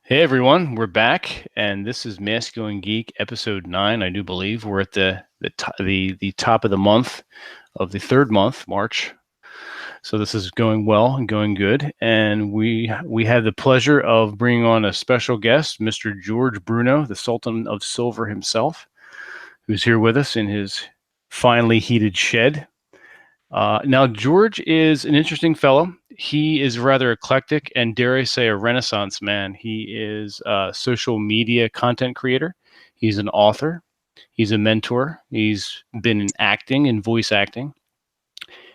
Hey everyone, we're back, and this is Masculine Geek episode 9. I do believe we're at the top of the month of the third month, March. So this is going well and going good, and we have the pleasure of bringing on a special guest, Mr. George Bruno, the Sultan of Silver himself, who's here with us in his finely heated shed. Now, George is an interesting fellow. He is rather eclectic and, dare I say, a renaissance man. He is a social media content creator. He's an author. He's a mentor. He's been in acting and voice acting.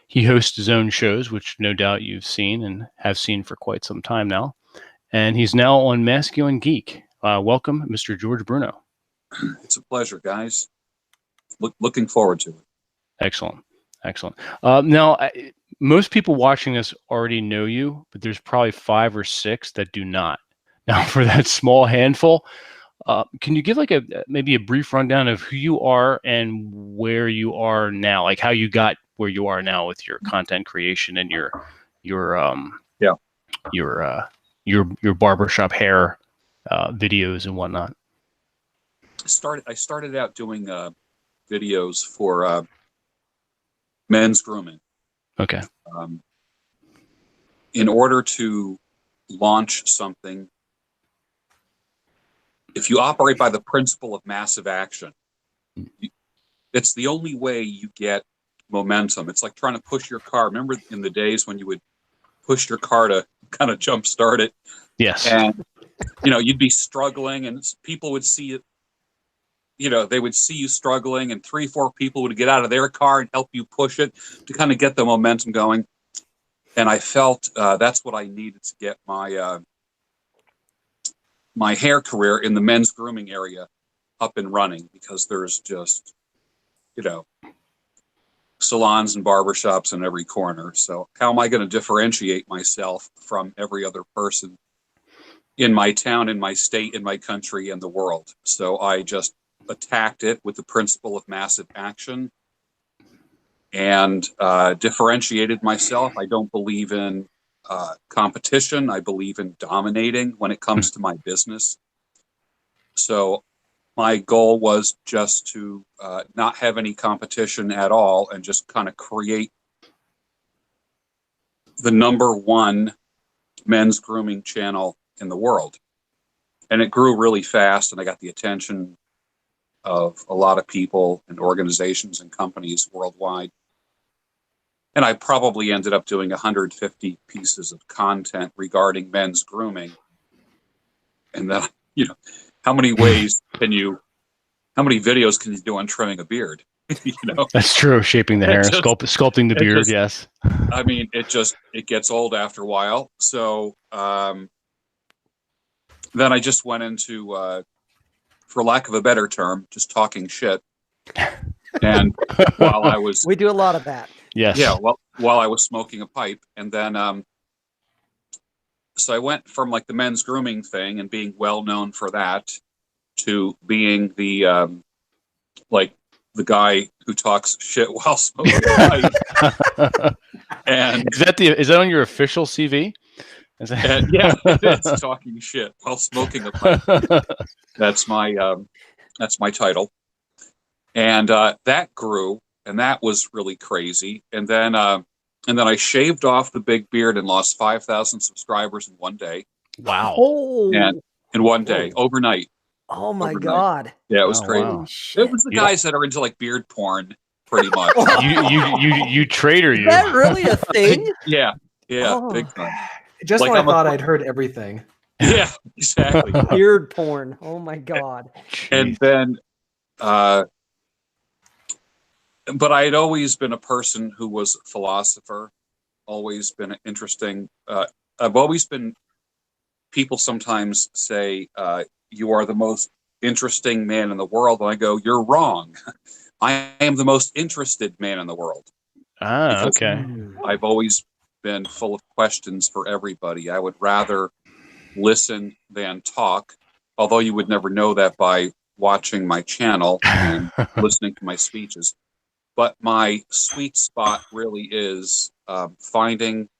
He hosts his own shows, which no doubt you've seen and have seen for quite some time now. And he's now on Masculine Geek. Welcome, Mr. George Bruno. It's a pleasure, guys. Looking forward to it. Excellent. Excellent. Now, most people watching this already know you, but there's probably 5 or 6 that do not. Now, for that small handful, can you give like maybe a brief rundown of who you are and where you are now, like how you got where you are now with your content creation and your barbershop hair videos and whatnot? I started out doing videos for men's grooming. Okay. In order to launch something, if you operate by the principle of massive action, it's the only way you get momentum. It's like trying to push your car. Remember in the days when you would push your car to kind of jump start it? Yes. And, you'd be struggling and people would see it. They would see you struggling and 3-4 people would get out of their car and help you push it to kind of get the momentum going. And I felt that's what I needed to get my my hair career in the men's grooming area up and running, because there's just, salons and barbershops in every corner. So how am I going to differentiate myself from every other person in my town, in my state, in my country, and the world? So I just attacked it with the principle of massive action and differentiated myself. I don't believe in competition. I believe in dominating when it comes to my business. So my goal was just to not have any competition at all and just kind of create the #1 men's grooming channel in the world. And it grew really fast, and I got the attention of a lot of people and organizations and companies worldwide. And I probably ended up doing 150 pieces of content regarding men's grooming. And then, how many videos can you do on trimming a beard? That's true. Shaping the hair, sculpting the beard. Yes. I mean, it gets old after a while. So then I just went into, for lack of a better term, just talking shit. And while I was... We do a lot of that. Yes. Yeah, while I was smoking a pipe. And then, so I went from like the men's grooming thing and being well known for that to being the, like the guy who talks shit while smoking a pipe. And is that on your official CV? Yeah, it's talking shit while smoking a pipe. That's my title. And that grew, and that was really crazy. And then I shaved off the big beard and lost 5,000 subscribers in one day. Wow! Oh. And in one day, overnight. Oh my God! Yeah, it was crazy. Wow. It was the guys that are into like beard porn, pretty much. you traitor! You. Is that really a thing? Yeah, big time. Just like when I thought I'd heard everything. Yeah, exactly. Beard porn. Oh my God. And then, but I had always been a person who was a philosopher, always been interesting. I've always been, people sometimes say, you are the most interesting man in the world. And I go, you're wrong. I am the most interested man in the world. Ah, okay. I've always been full of questions for everybody. I would rather listen than talk, although you would never know that by watching my channel and listening to my speeches. But my sweet spot really is finding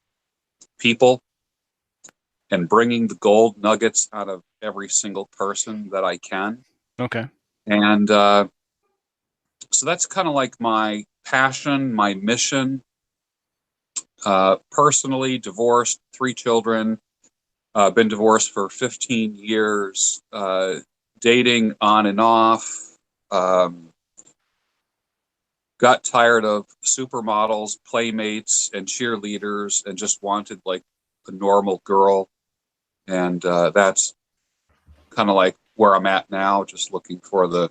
people and bringing the gold nuggets out of every single person that I can. Okay. And so that's kind of like my passion, my mission. Personally, divorced, 3 children, been divorced for 15 years, dating on and off. Got tired of supermodels, playmates, and cheerleaders, and just wanted like a normal girl. And that's kind of like where I'm at now, just looking for the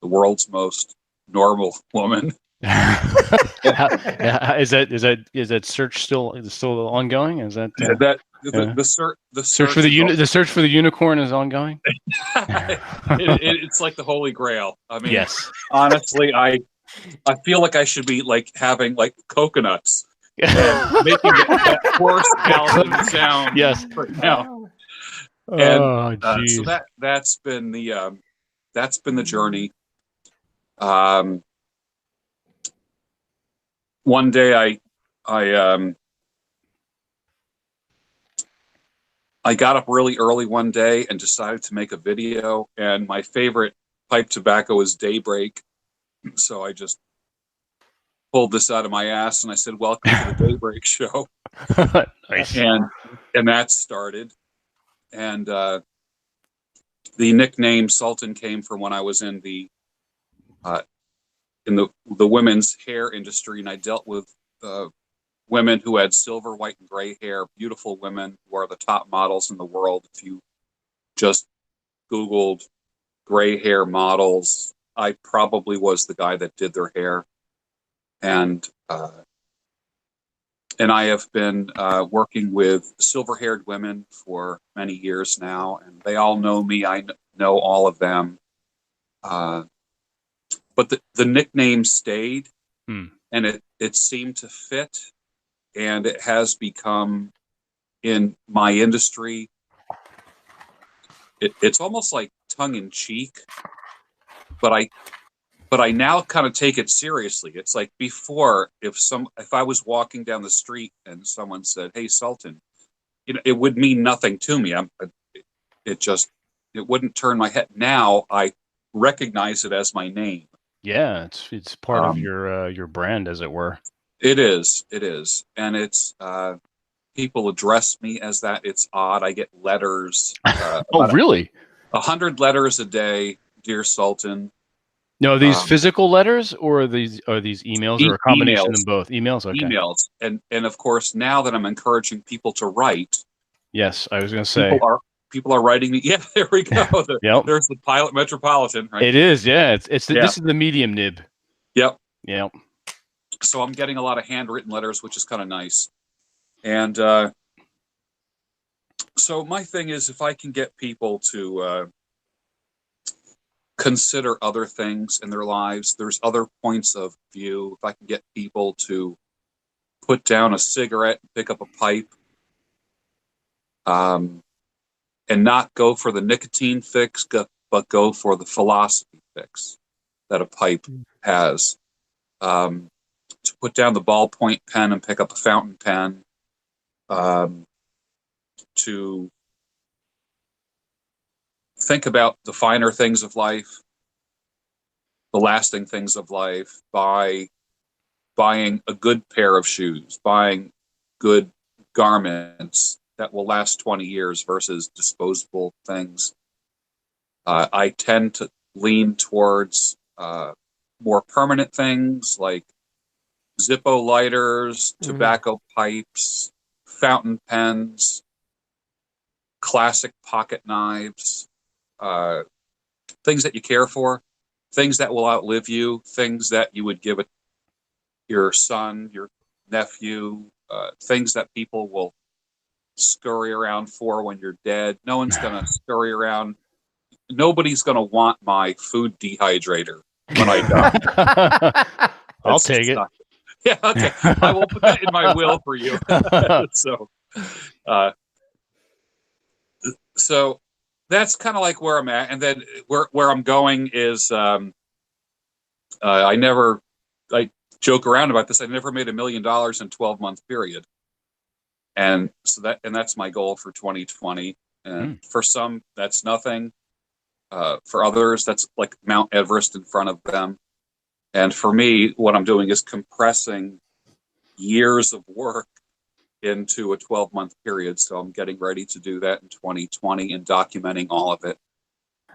world's most normal woman. Is that search still ongoing? Is that the search for the search for the unicorn is ongoing? It's like the Holy Grail. I mean, yes. Honestly, I feel like I should be like having like coconuts and making that horse balancing sound. Yes. Right now. And so that's been the journey. One day I got up really early one day and decided to make a video, and my favorite pipe tobacco is Daybreak. So I just pulled this out of my ass and I said, "Welcome to the Daybreak Show." Nice. And that started. And the nickname Sultan came from when I was in the women's hair industry, and I dealt with women who had silver, white, and gray hair, beautiful women who are the top models in the world. If you just Googled gray hair models, I probably was the guy that did their hair. And I have been working with silver-haired women for many years now, and they all know me. I know all of them. But the nickname stayed, and it seemed to fit, and it has become, in my industry, it's almost like tongue-in-cheek, but I now kind of take it seriously. It's like before, if I was walking down the street and someone said, "Hey, Sultan," it would mean nothing to me. It wouldn't turn my head. Now I recognize it as my name. Yeah, it's part of your brand, as it were. It is, and it's people address me as that. It's odd. I get letters. Oh, really? 100 letters a day, dear Sultan. No, are these physical letters, or are these emails, or a combination of them both? Emails, okay. Emails, and of course, now that I'm encouraging people to write. Yes, I was going to say people are writing me. Yeah, there we go. Yep. There's the Pilot Metropolitan. Right? It is. Yeah, this is the medium nib. Yep. Yep. So I'm getting a lot of handwritten letters, which is kind of nice. And so my thing is, if I can get people to consider other things in their lives, there's other points of view. If I can get people to put down a cigarette and pick up a pipe, and not go for the nicotine fix, but go for the philosophy fix that a pipe has. To put down the ballpoint pen and pick up a fountain pen. To think about the finer things of life, the lasting things of life, by buying a good pair of shoes, buying good garments that will last 20 years versus disposable things. I tend to lean towards more permanent things like Zippo lighters, tobacco pipes, fountain pens, classic pocket knives, things that you care for, things that will outlive you, things that you would give your son, your nephew, things that people will scurry around for when you're dead. No one's going to scurry around. Nobody's going to want my food dehydrator when I die. I'll take it. Yeah, okay. I will put that in my will for you. So that's kind of like where I'm at. And then where I'm going is I joke around about this. I never made $1 million in 12-month period. And so that's my goal for 2020. And for some, that's nothing. For others, that's like Mount Everest in front of them. And for me, what I'm doing is compressing years of work into a 12-month period. So I'm getting ready to do that in 2020 and documenting all of it.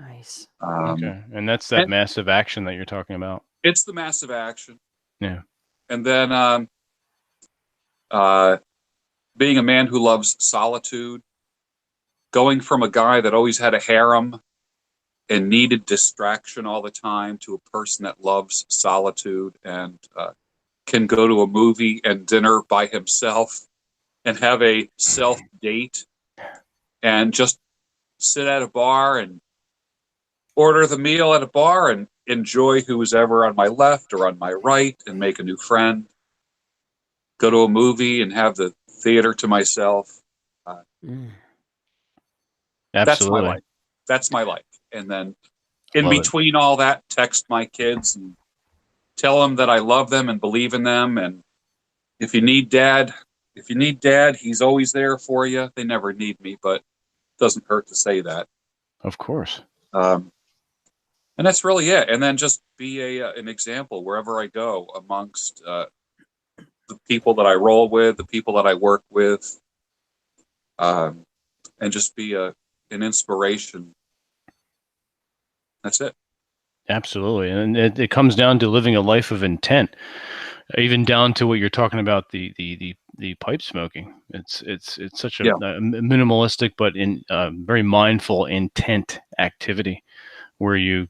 Nice. Okay, and that's that massive action that you're talking about. It's the massive action. Yeah. And then being a man who loves solitude, going from a guy that always had a harem and needed distraction all the time to a person that loves solitude and can go to a movie and dinner by himself and have a self date and just sit at a bar and order the meal at a bar and enjoy who's ever on my left or on my right and make a new friend. Go to a movie and have the theater to myself. That's my Absolutely. life. That's my life. And then in Love it. between all that, text my kids and tell them that I love them and believe in them. And if you need dad, he's always there for you. They never need me, but it doesn't hurt to say that. Of course. And that's really it. And then just be an example wherever I go amongst the people that I roll with, the people that I work with, and just be an inspiration. That's it. Absolutely, and it comes down to living a life of intent, even down to what you're talking about the pipe smoking. It's such a minimalistic but very mindful intent activity where you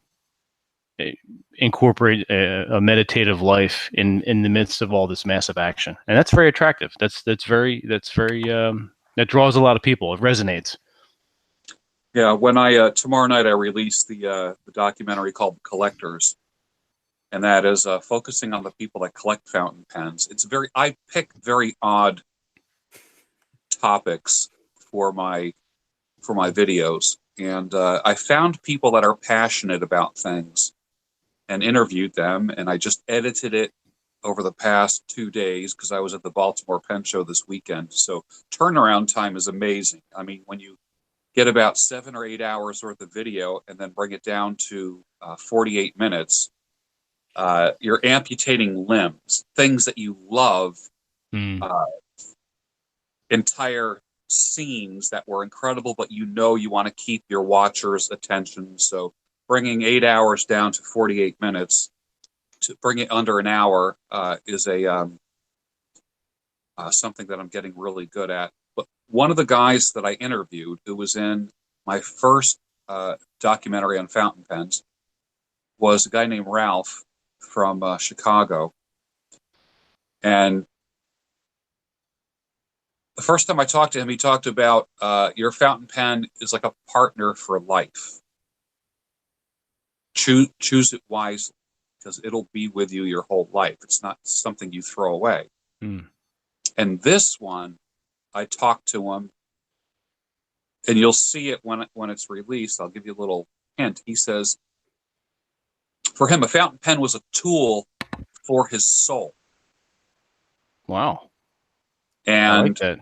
incorporate a meditative life in the midst of all this massive action, and that's very attractive. That draws a lot of people. It resonates. Yeah, when tomorrow night I release the documentary called Collectors, and that is focusing on the people that collect fountain pens. I pick very odd topics for my videos, and I found people that are passionate about things and interviewed them, and I just edited it over the past 2 days because I was at the Baltimore Pen Show this weekend. So turnaround time is amazing. I mean, when you get about 7 or 8 hours worth of video and then bring it down to 48 minutes, you're amputating limbs, things that you love, entire scenes that were incredible, but you want to keep your watcher's attention. So bringing 8 hours down to 48 minutes to bring it under an hour is something that I'm getting really good at. But one of the guys that I interviewed who was in my first documentary on fountain pens was a guy named Ralph from Chicago. And the first time I talked to him, he talked about your fountain pen is like a partner for life. Choose it wisely because it'll be with you your whole life. It's not something you throw away. And this one, I talked to him, and you'll see it when it's released. I'll give you a little hint. He says, for him, a fountain pen was a tool for his soul. Wow. And I like that.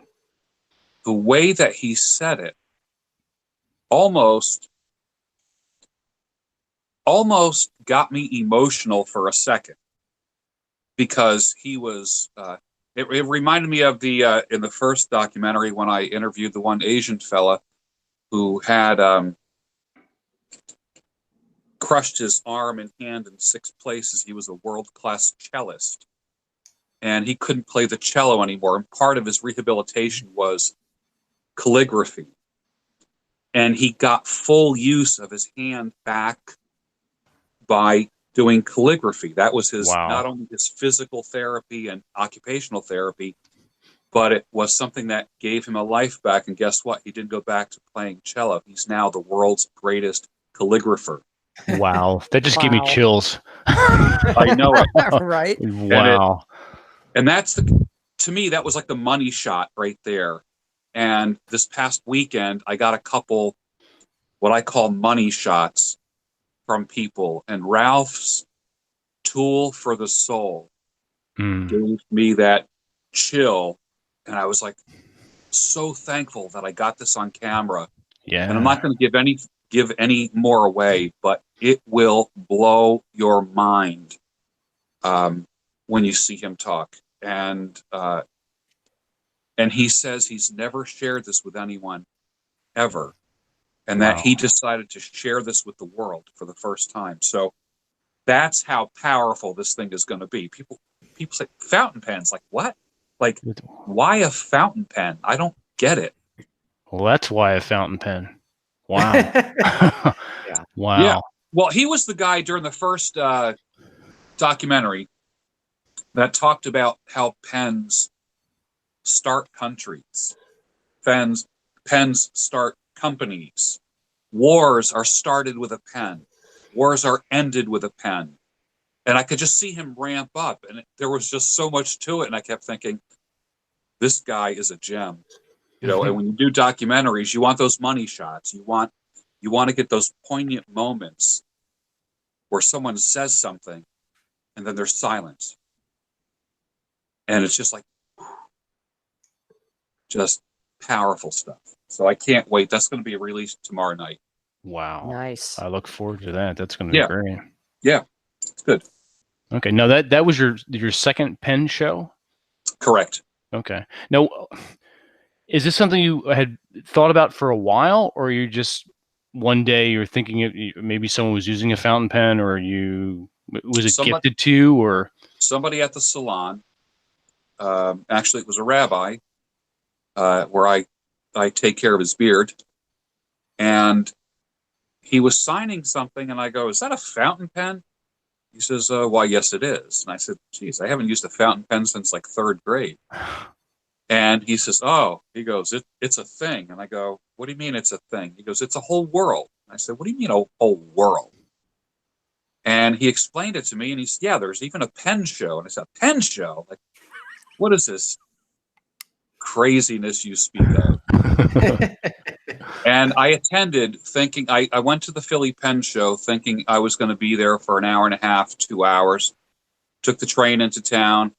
the way that he said it almost got me emotional for a second, because he was it reminded me of the in the first documentary when I interviewed the one Asian fella who had crushed his arm and hand in 6 places. He was a world-class cellist, and he couldn't play the cello anymore, and part of his rehabilitation was calligraphy, and he got full use of his hand back by doing calligraphy. That was his not only his physical therapy and occupational therapy, but it was something that gave him a life back. And guess what? He didn't go back to playing cello. He's now the world's greatest calligrapher. Wow, that just gave me chills. I know it. Right? Wow. And that's to me, that was like the money shot right there. And this past weekend, I got a couple what I call money shots from people, and Ralph's tool for the soul gave me that chill, and I was like so thankful that I got this on camera Yeah. And I'm not going to give any more away, but it will blow your mind when you see him talk. And he says he's never shared this with anyone ever, and that he decided to share this with the world for the first time. So that's how powerful this thing is going to be. People say fountain pens, like what? Like, why a fountain pen? I don't get it. Well, that's why a fountain pen. Wow. Wow. Yeah. Well, he was the guy during the first documentary that talked about how pens start countries. Pens start companies. Wars are started with a pen. Wars are ended with a pen. And I could just see him ramp up, and there was just so much to it. And I kept thinking, this guy is a gem, you know. And when you do documentaries, you want those money shots. You want to get those poignant moments where someone says something, and then there's silence, and it's just like, just powerful stuff. So I can't wait. That's going to be released tomorrow night. Wow. Nice. I look forward to that. That's going to be great. Yeah, it's good. Okay. Now that was your second pen show? Correct. Okay. Now, is this something you had thought about for a while, or you just one day you're thinking maybe someone was using a fountain pen, or was it gifted to you, or somebody at the salon? Actually, it was a rabbi where I take care of his beard, and he was signing something, and I go, "Is that a fountain pen?" He says, "Why, yes, it is." And I said, "Geez, I haven't used a fountain pen since like third grade." And he says, "Oh," he goes, it's a thing. And I go, "What do you mean it's a thing?" He goes, "It's a whole world." And I said, "What do you mean a whole world?" And he explained it to me, and he said, "Yeah, there's even a pen show." And I said, "A pen show? Like, what is this craziness you speak of?" And I attended thinking, I went to the Philly Pen Show thinking I was going to be there for an hour and a half, 2 hours. Took the train into town.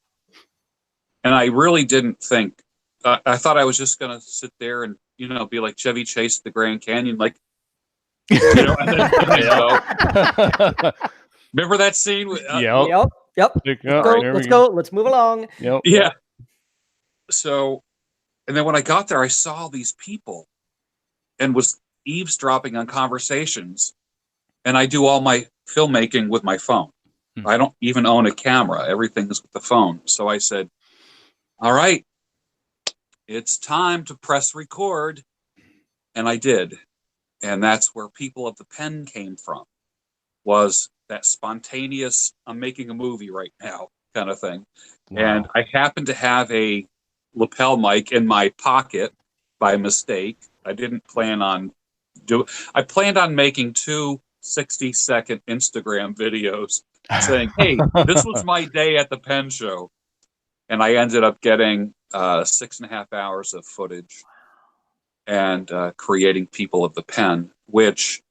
And I really didn't think, I thought I was just going to sit there and, you know, be like Chevy Chase at the Grand Canyon, like, you know, and then go. Remember that scene? Yep. Let's go. Let's move along. Yep. Yeah. So, and then when I got there, I saw all these people and was eavesdropping on conversations. And I do all my filmmaking with my phone. I don't even own a camera. Everything is with the phone. So I said, all right, it's time to press record. And I did. And that's where People of the Pen came from, was that spontaneous, I'm making a movie right now kind of thing. Wow. And I happened to have a lapel mic in my pocket by mistake. I didn't plan on I planned on making 2 60-second Instagram videos saying, "Hey, this was my day at the pen show." And I ended up getting 6.5 hours of footage and creating People of the Pen, which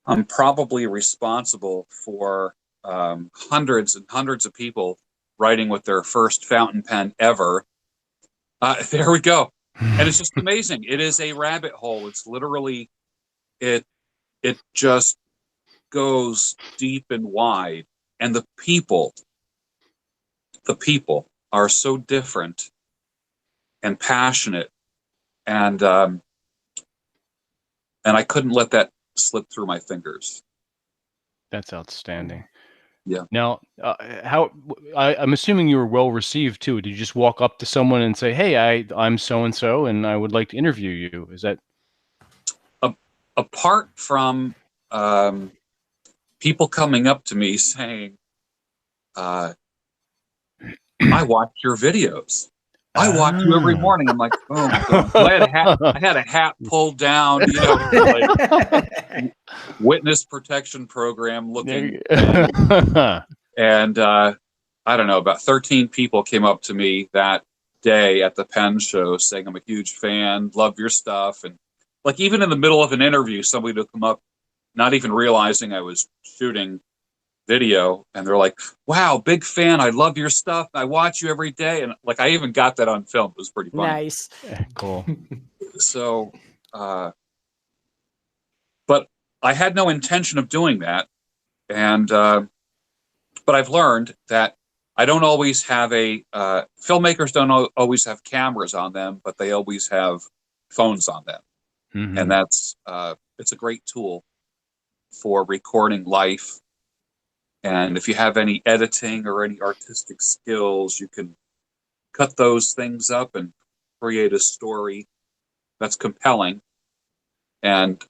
I'm probably responsible for hundreds and hundreds of people writing with their first fountain pen ever. There we go. And it's just amazing. It is a rabbit hole. It's literally, it just goes deep and wide. And the people are so different and passionate. And I couldn't let that slip through my fingers. That's outstanding. Yeah. Now, I'm assuming you were well received too. Did you just walk up to someone and say, "Hey, I'm so and so, and I would like to interview you"? Is that apart from people coming up to me saying, "I watch your videos. I watch you every morning." I'm like, "Oh my God." So I had a hat pulled down, you know, like witness protection program looking. And I don't know, about 13 people came up to me that day at the pen show saying, "I'm a huge fan, love your stuff." And like, even in the middle of an interview, somebody would come up, not even realizing I was shooting video, and they're like, "Wow, big fan, I love your stuff, I watch you every day." And like, I even got that on film. It was pretty funny. Nice. cool? So but I had no intention of doing that. And, but I've learned that I don't always have filmmakers don't always have cameras on them, but they always have phones on them. Mm-hmm. And that's, it's a great tool for recording life. And if you have any editing or any artistic skills, you can cut those things up and create a story that's compelling and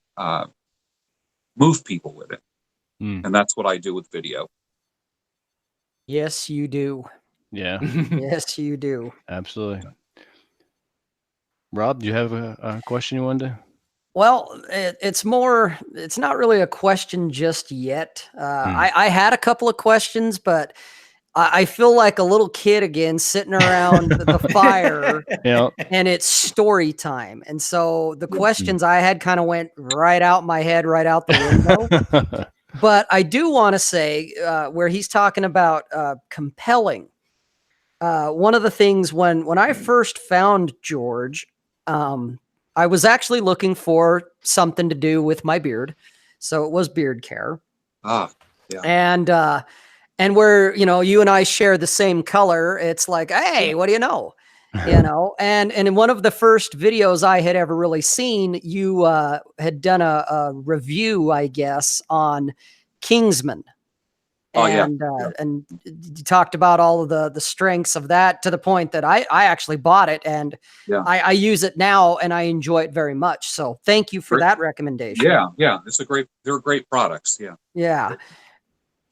move people with it. And that's what I do with video. Yes, you do. Yeah. Yes, you do. Absolutely. Rob, do you have a question you wanted to? Well, it's not really a question just yet. I had a couple of questions, but I feel like a little kid again, sitting around the fire, and it's story time. And so the questions I had kind of went right out my head, right out the window. But I do want to say where he's talking about compelling. One of the things when I first found George, I was actually looking for something to do with my beard. So it was beard care. Ah, yeah. And where, you and I share the same color, it's like, hey, what do you know? And in one of the first videos I had ever really seen, you had done a review, I guess, on Kingsman. And you talked about all of the strengths of that to the point that I actually bought it, and I use it now and I enjoy it very much. So thank you for that recommendation. Yeah. They're great products. Yeah. Yeah.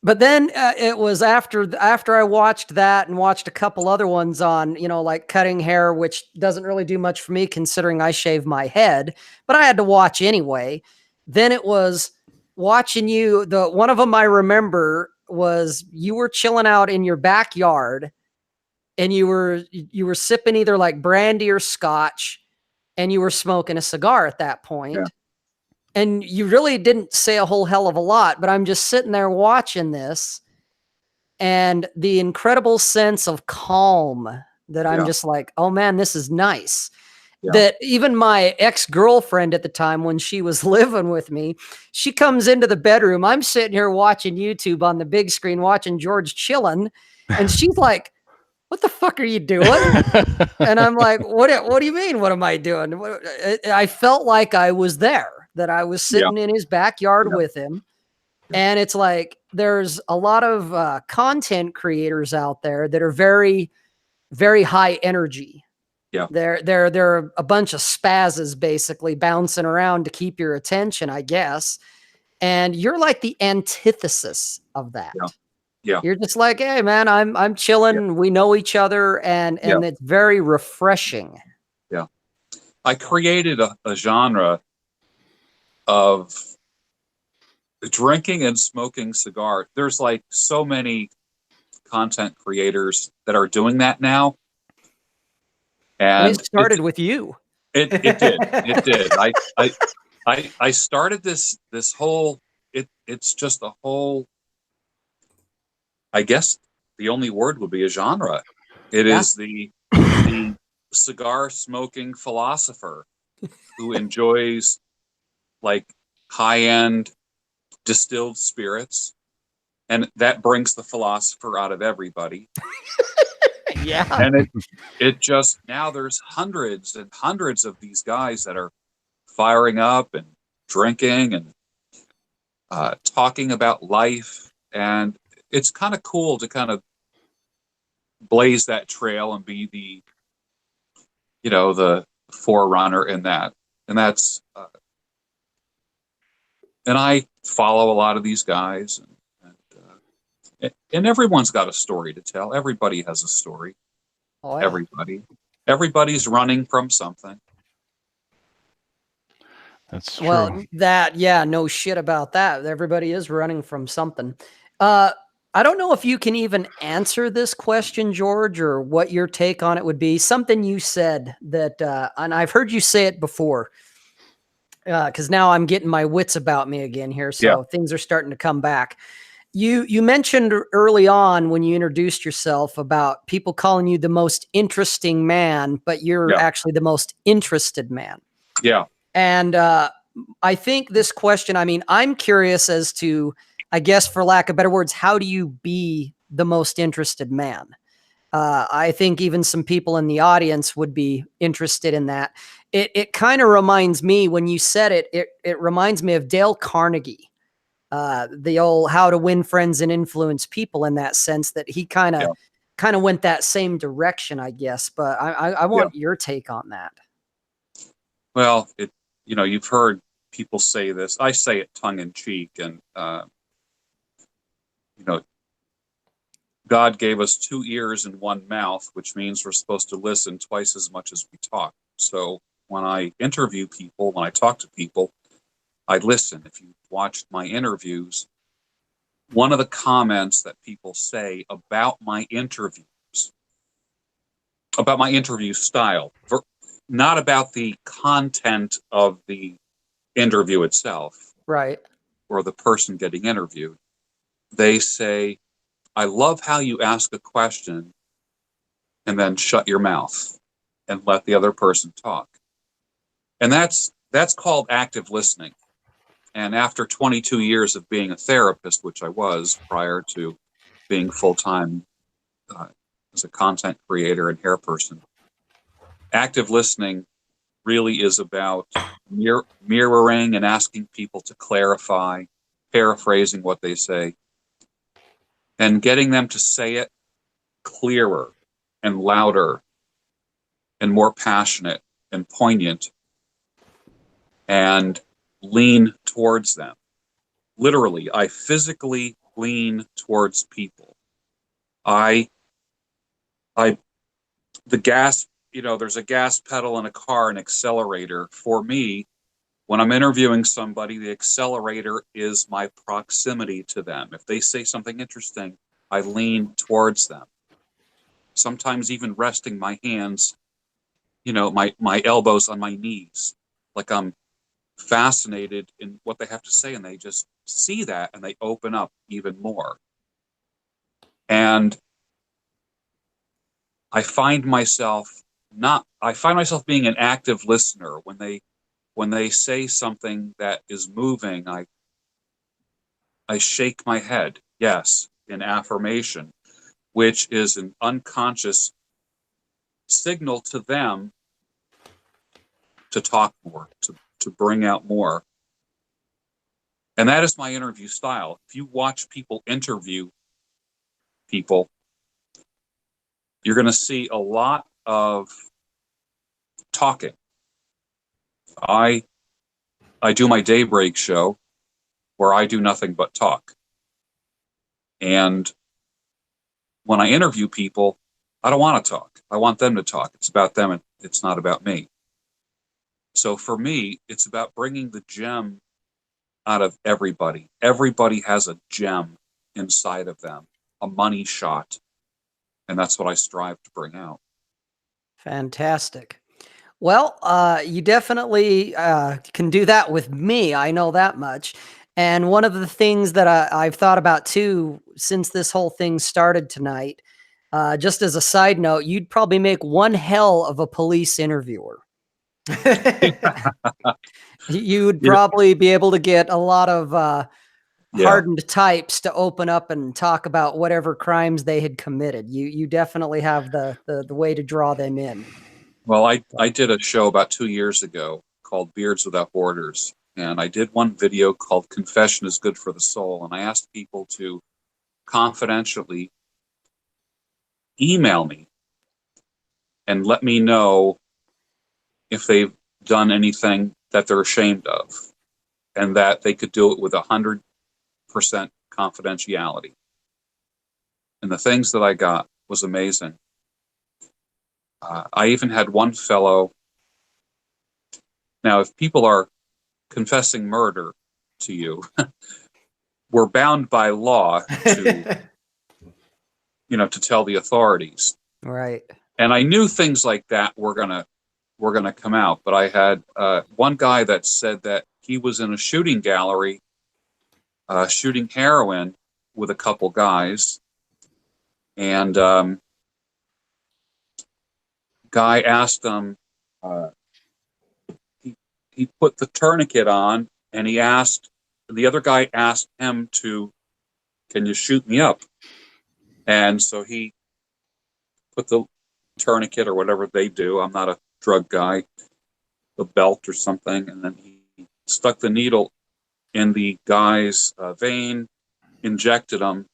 But then it was after I watched that and watched a couple other ones on, like cutting hair, which doesn't really do much for me considering I shave my head, but I had to watch anyway. Then it was watching you. One of them I remember was you were chilling out in your backyard and you were sipping either like brandy or scotch and you were smoking a cigar at that point. Yeah. And you really didn't say a whole hell of a lot, but I'm just sitting there watching this and the incredible sense of calm that I'm just like, oh man, this is nice. Yeah. That even my ex-girlfriend at the time, when she was living with me, she comes into the bedroom. I'm sitting here watching YouTube on the big screen, watching George chilling. And she's like, what the fuck are you doing? And I'm like, what do you mean? What am I doing? I felt like I was there, that I was sitting in his backyard with him. And it's like, there's a lot of content creators out there that are very, very high energy. Yeah. They're a bunch of spazzes basically bouncing around to keep your attention, I guess. And you're like the antithesis of that. Yeah. You're just like, hey man, I'm chilling. Yeah. We know each other and it's very refreshing. Yeah. I created a genre of drinking and smoking cigar. There's like so many content creators that are doing that now. And it started with you. It did. I started this whole, it's just a whole, I guess the only word would be a genre. It is the cigar smoking philosopher who enjoys like high-end distilled spirits. And that brings the philosopher out of everybody. Yeah. And it just, now there's hundreds and hundreds of these guys that are firing up and drinking and talking about life. And it's kind of cool to kind of blaze that trail and be the forerunner in that. And that's, and I follow a lot of these guys, and everyone's got a story to tell. Everybody has a story. Oh, yeah. Everybody's running from something. That's true. Well, no shit about that. Everybody is running from something. I don't know if you can even answer this question, George, or what your take on it would be. Something you said that, and I've heard you say it before, because now I'm getting my wits about me again here. So things are starting to come back. You mentioned early on when you introduced yourself about people calling you the most interesting man, but you're actually the most interested man. Yeah. And I think this question, I mean, I'm curious as to, I guess, for lack of better words, how do you be the most interested man? I think even some people in the audience would be interested in that. It kind of reminds me, when you said it reminds me of Dale Carnegie, the old How to Win Friends and Influence People, in that sense that he kind of went that same direction, I guess. But I want your take on that. Well, you've heard people say this. I say it tongue in cheek, and God gave us 2 ears and 1 mouth, which means we're supposed to listen twice as much as we talk. So when I interview people, when I talk to people, I listen. If you watched my interviews, one of the comments that people say about my interviews, about my interview style, not about the content of the interview itself, right, or the person getting interviewed, they say, I love how you ask a question and then shut your mouth and let the other person talk. And that's called active listening. And after 22 years of being a therapist, which I was prior to being full-time as a content creator and hair person, active listening really is about mirroring and asking people to clarify, paraphrasing what they say, and getting them to say it clearer and louder and more passionate and poignant, and lean towards them. Literally, I physically lean towards people. The gas, there's a gas pedal in a car, an accelerator. For me, when I'm interviewing somebody, the accelerator is my proximity to them. If they say something interesting, I lean towards them. Sometimes even resting my hands, my elbows on my knees, like I'm fascinated in what they have to say, and they just see that and they open up even more. And I find myself being an active listener when they say something that is moving. I shake my head, yes, in affirmation, which is an unconscious signal to them to talk more, to bring out more. And that is my interview style. If you watch people interview people, you're going to see a lot of talking. I do my daybreak show where I do nothing but talk. And when I interview people, I don't want to talk. I want them to talk. It's about them, and it's not about me. So for me, it's about bringing the gem out of everybody. Everybody has a gem inside of them, a money shot. And that's what I strive to bring out. Fantastic. Well, you definitely can do that with me. I know that much. And one of the things that I've thought about too, since this whole thing started tonight, just as a side note, you'd probably make one hell of a police interviewer. You would probably be able to get a lot of hardened types to open up and talk about whatever crimes they had committed. You definitely have the way to draw them in. Well, I did a show about 2 years ago called Beards Without Borders. And I did one video called Confession is Good for the Soul. And I asked people to confidentially email me and let me know if they've done anything that they're ashamed of, and that they could do it with 100% confidentiality. And the things that I got was amazing. I even had one fellow. Now, if people are confessing murder to you, we're bound by law to, to tell the authorities. Right. And I knew things like that were gonna come out. But I had one guy that said that he was in a shooting gallery, shooting heroin with a couple guys, and guy asked him. he put the tourniquet on, and the other guy asked him can you shoot me up? And so he put the tourniquet or whatever they do. I'm not a drug guy, the belt or something. And then he stuck the needle in the guy's vein, injected him,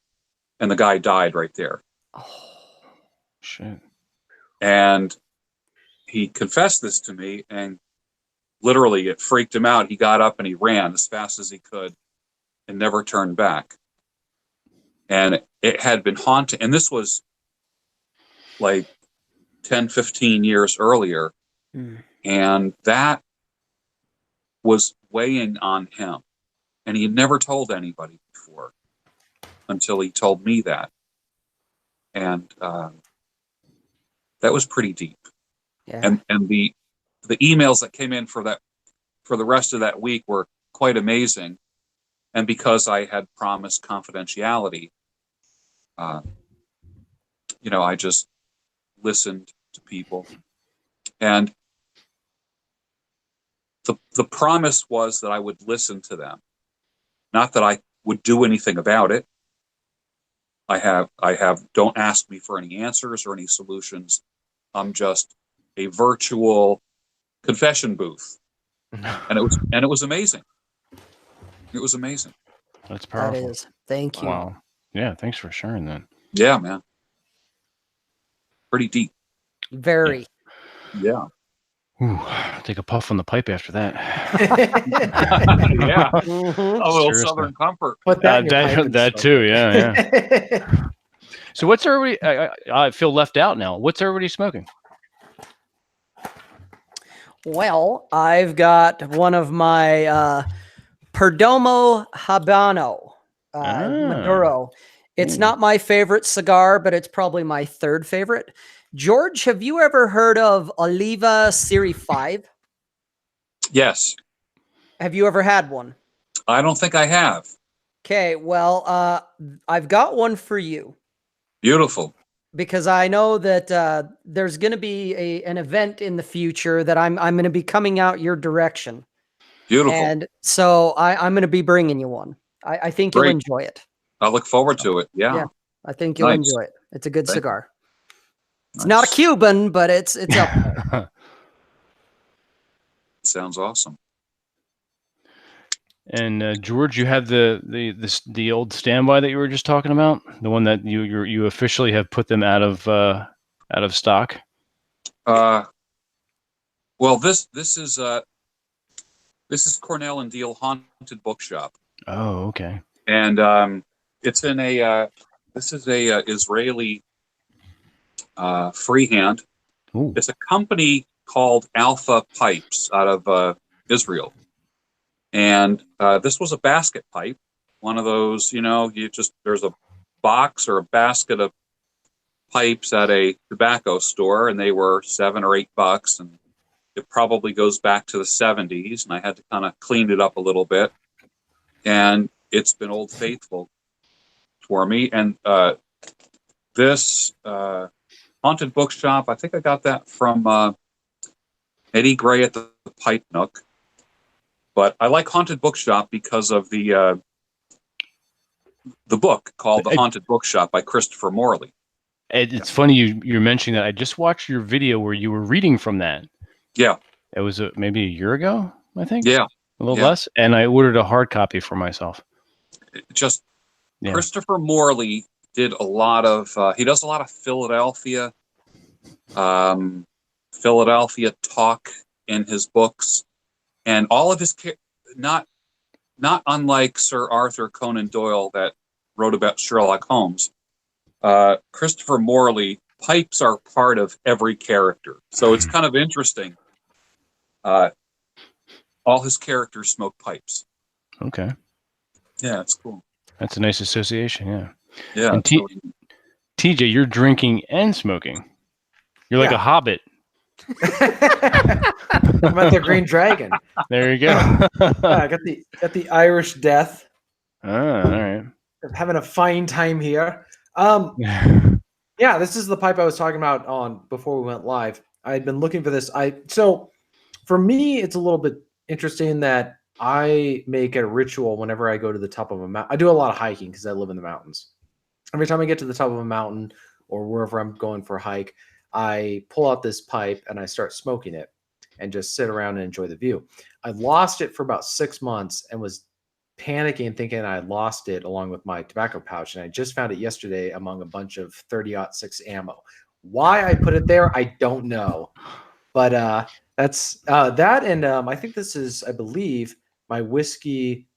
and the guy died right there. Oh, shit. And he confessed this to me, and literally it freaked him out. He got up and he ran as fast as he could and never turned back. And it had been haunting. And this was like 10, 15 years earlier. Mm. And that was weighing on him. And he had never told anybody before until he told me that. And that was pretty deep. Yeah. And the emails that came in for the rest of that week were quite amazing. And because I had promised confidentiality, I just listened to people. And the promise was that I would listen to them, not that I would do anything about it. Don't ask me for any answers or any solutions. I'm just a virtual confession booth. And it was amazing. It was amazing. That's powerful. That is. Thank you. Wow. Yeah, thanks for sharing that. Yeah, man. Pretty deep. Very. Yeah. Ooh, take a puff on the pipe after that. Yeah. Mm-hmm. A little Seriously. Southern comfort. Put that too, yeah. So what's everybody, I feel left out now. What's everybody smoking? Well, I've got one of my Perdomo Habano Maduro. It's not my favorite cigar, but it's probably my third favorite. George, have you ever heard of Oliva Series 5? Yes. Have you ever had one? I don't think I have. Okay, well, I've got one for you. Beautiful. Because I know that there's going to be an event in the future that I'm going to be coming out your direction. Beautiful. And so I'm going to be bringing you one. I think you'll enjoy it. I look forward to it. Yeah. I think you'll enjoy it. It's a good cigar. It's not a Cuban, but it's up there. Sounds awesome. And George, you have the old standby that you were just talking about, the one that you officially have put them out of stock. Well, this is Cornell and Deal Haunted Bookshop. Oh, okay. And it's in this is a Israeli freehand. Ooh. It's a company called Alpha Pipes out of Israel. And this was a basket pipe, one of those, there's a box or a basket of pipes at a tobacco store, and they were $7 or $8, and it probably goes back to the 70s, and I had to kind of clean it up a little bit. And it's been old faithful for me. And this Haunted Bookshop, I think I got that from Eddie Gray at the Pipe Nook. But I like Haunted Bookshop because of the book called The Haunted Bookshop by Christopher Morley. It's funny you're mentioning that. I just watched your video where you were reading from that. Yeah. It was maybe a year ago, I think. Yeah. A little less. And I ordered a hard copy for myself. Christopher Morley did a lot of, he does a lot of Philadelphia talk in his books. And all of his, not unlike Sir Arthur Conan Doyle that wrote about Sherlock Holmes, Christopher Morley, pipes are part of every character. So it's kind of interesting. All his characters smoke pipes. Okay. Yeah, it's cool. That's a nice association, yeah. Yeah. And TJ, you're drinking and smoking. You're like a hobbit. I'm at the Green Dragon. There you go. I got the Irish Death. All right. I'm having a fine time here. Yeah, this is the pipe I was talking about before we went live. I had been looking for this. So for me, it's a little bit interesting that I make a ritual whenever I go to the top of a mountain. I do a lot of hiking because I live in the mountains. Every time I get to the top of a mountain or wherever I'm going for a hike, I pull out this pipe and I start smoking it and just sit around and enjoy the view. I lost it for about 6 months and was panicking, thinking I lost it along with my tobacco pouch. And I just found it yesterday among a bunch of 30-06 ammo. Why I put it there, I don't know. But that's that. And I think this is, I believe, my whiskey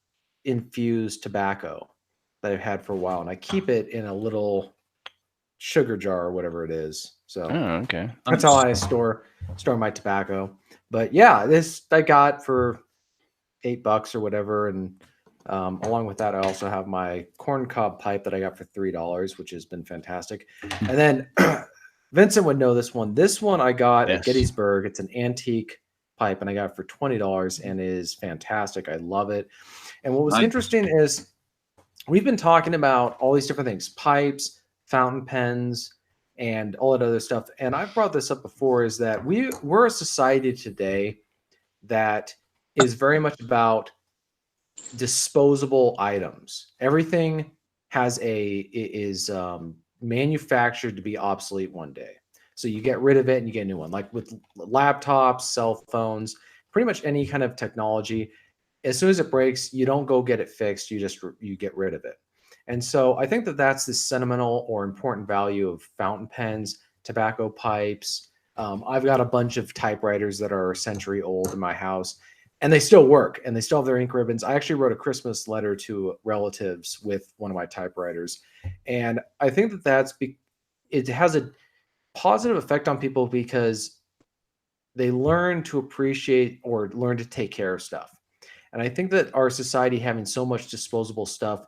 infused tobacco that I've had for a while. And I keep it in a little sugar jar or whatever it is. So okay. That's how I store my tobacco. But yeah, this I got for $8 or whatever. And along with that, I also have my corncob pipe that I got for $3, which has been fantastic. And then Vincent would know this one. This one I got at Gettysburg. It's an antique pipe, and I got it for $20, and it is fantastic. I love it. And what was interesting is we've been talking about all these different things, pipes, fountain pens, and all that other stuff. And I've brought this up before, is that we're a society today that is very much about disposable items. Everything is manufactured to be obsolete one day. So you get rid of it and you get a new one. Like with laptops, cell phones, pretty much any kind of technology, as soon as it breaks, you don't go get it fixed. You get rid of it. And so I think that that's the sentimental or important value of fountain pens, tobacco pipes. I've got a bunch of typewriters that are a century old in my house, and they still work, and they still have their ink ribbons. I actually wrote a Christmas letter to relatives with one of my typewriters. And I think that it has a positive effect on people because they learn to appreciate or learn to take care of stuff. And I think that our society having so much disposable stuff,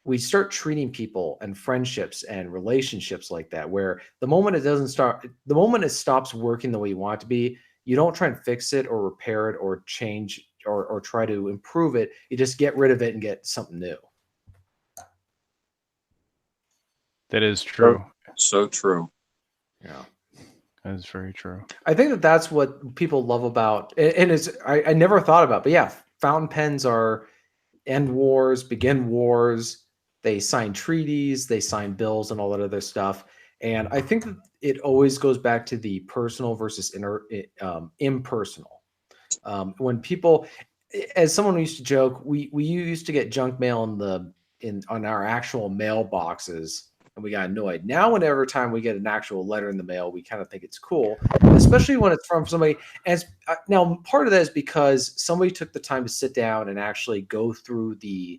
we start treating people and friendships and relationships like that, where the moment it stops working the way you want it to be, you don't try and fix it or repair it or change or try to improve it. You just get rid of it and get something new. That is true. So true. Yeah. That is very true. I think that that's what people love about, and I never thought about, but yeah, fountain pens end wars, begin wars. They sign treaties, they sign bills, and all that other stuff. And I think that it always goes back to the personal versus impersonal. When people, as someone used to joke, we used to get junk mail on our actual mailboxes, and we got annoyed. Now, whenever time we get an actual letter in the mail, we kind of think it's cool, especially when it's from somebody. Now, part of that is because somebody took the time to sit down and actually go through the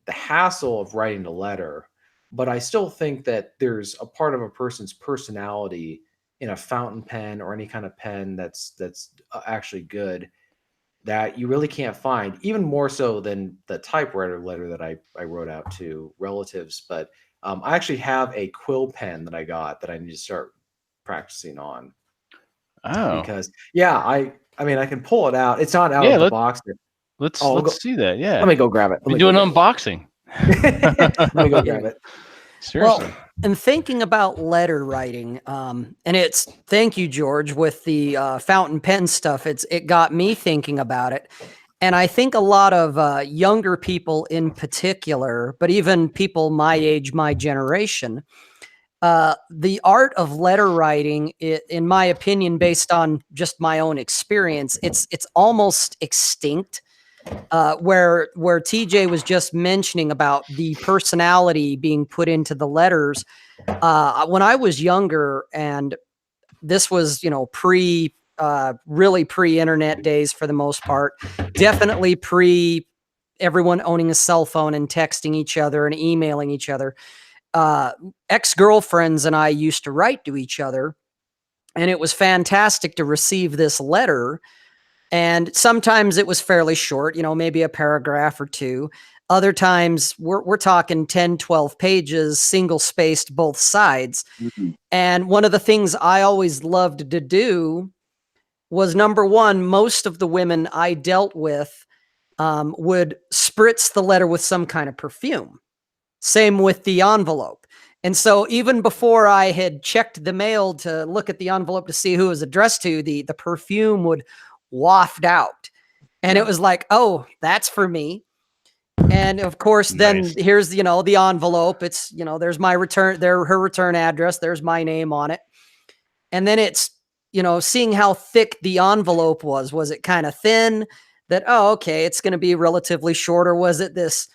hassle of writing a letter. But I still think that there's a part of a person's personality in a fountain pen or any kind of pen that's actually good that you really can't find, even more so than the typewriter letter that I wrote out to relatives. But I actually have a quill pen that I got that I need to start practicing on. Oh, because I mean, I can pull it out. It's not out of the box. Let's see that. Yeah. Let me go grab it. We do an unboxing. Let me go grab it. Seriously. Well, and thinking about letter writing, and thank you, George, with the fountain pen stuff. It got me thinking about it. And I think a lot of younger people in particular, but even people my age, my generation, the art of letter writing, in my opinion, based on just my own experience, it's almost extinct. Where TJ was just mentioning about the personality being put into the letters. When I was younger, and this was, really pre-internet days for the most part, definitely pre everyone owning a cell phone and texting each other and emailing each other. Ex-girlfriends and I used to write to each other, and it was fantastic to receive this letter. And sometimes it was fairly short, maybe a paragraph or two. Other times we're talking 10, 12 pages, single spaced both sides. Mm-hmm. And one of the things I always loved to do was, number one, most of the women I dealt with would spritz the letter with some kind of perfume. Same with the envelope. And so even before I had checked the mail to look at the envelope to see who it was addressed to, the perfume would waft out. And it was like, oh, that's for me. And of course, then Nice. here's, the envelope. It's, there's my return, her return address. There's my name on it. And then it's, seeing how thick the envelope was it kind of thin that, oh, okay, it's going to be relatively short? Or was it this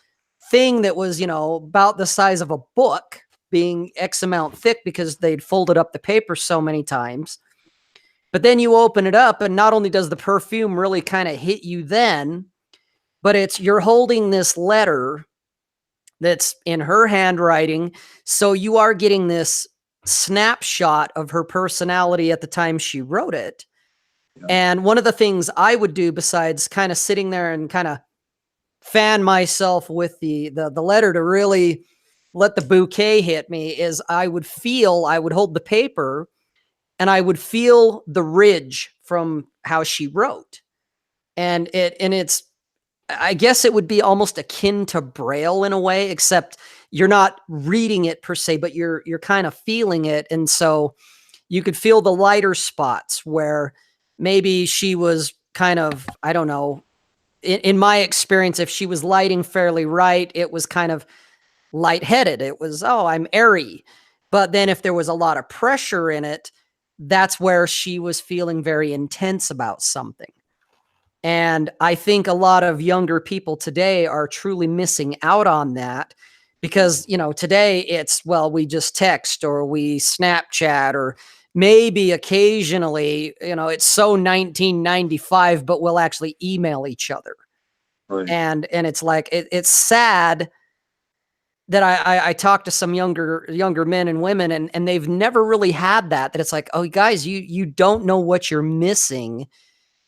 thing that was, about the size of a book being X amount thick because they'd folded up the paper so many times? But then you open it up, and not only does the perfume really kind of hit you then, but you're holding this letter that's in her handwriting. So you are getting this snapshot of her personality at the time she wrote it. Yeah. And one of the things I would do, besides kind of sitting there and kind of fan myself with the letter to really let the bouquet hit me, is I would hold the paper and I would feel the ridge from how she wrote. And it's, I guess it would be almost akin to Braille in a way, except you're not reading it per se, but you're kind of feeling it. And so you could feel the lighter spots where maybe she was kind of, I don't know, in my experience, if she was lighting fairly right, it was kind of lightheaded. It was, oh, I'm airy. But then if there was a lot of pressure in it, that's where she was feeling very intense about something. And I think a lot of younger people today are truly missing out on that because, today it's, well, we just text or we Snapchat, or maybe occasionally, it's so 1995, but we'll actually email each other. Right. And it's like, it's sad that I talk to some younger men and women, and they've never really had that it's like, oh, guys, you don't know what you're missing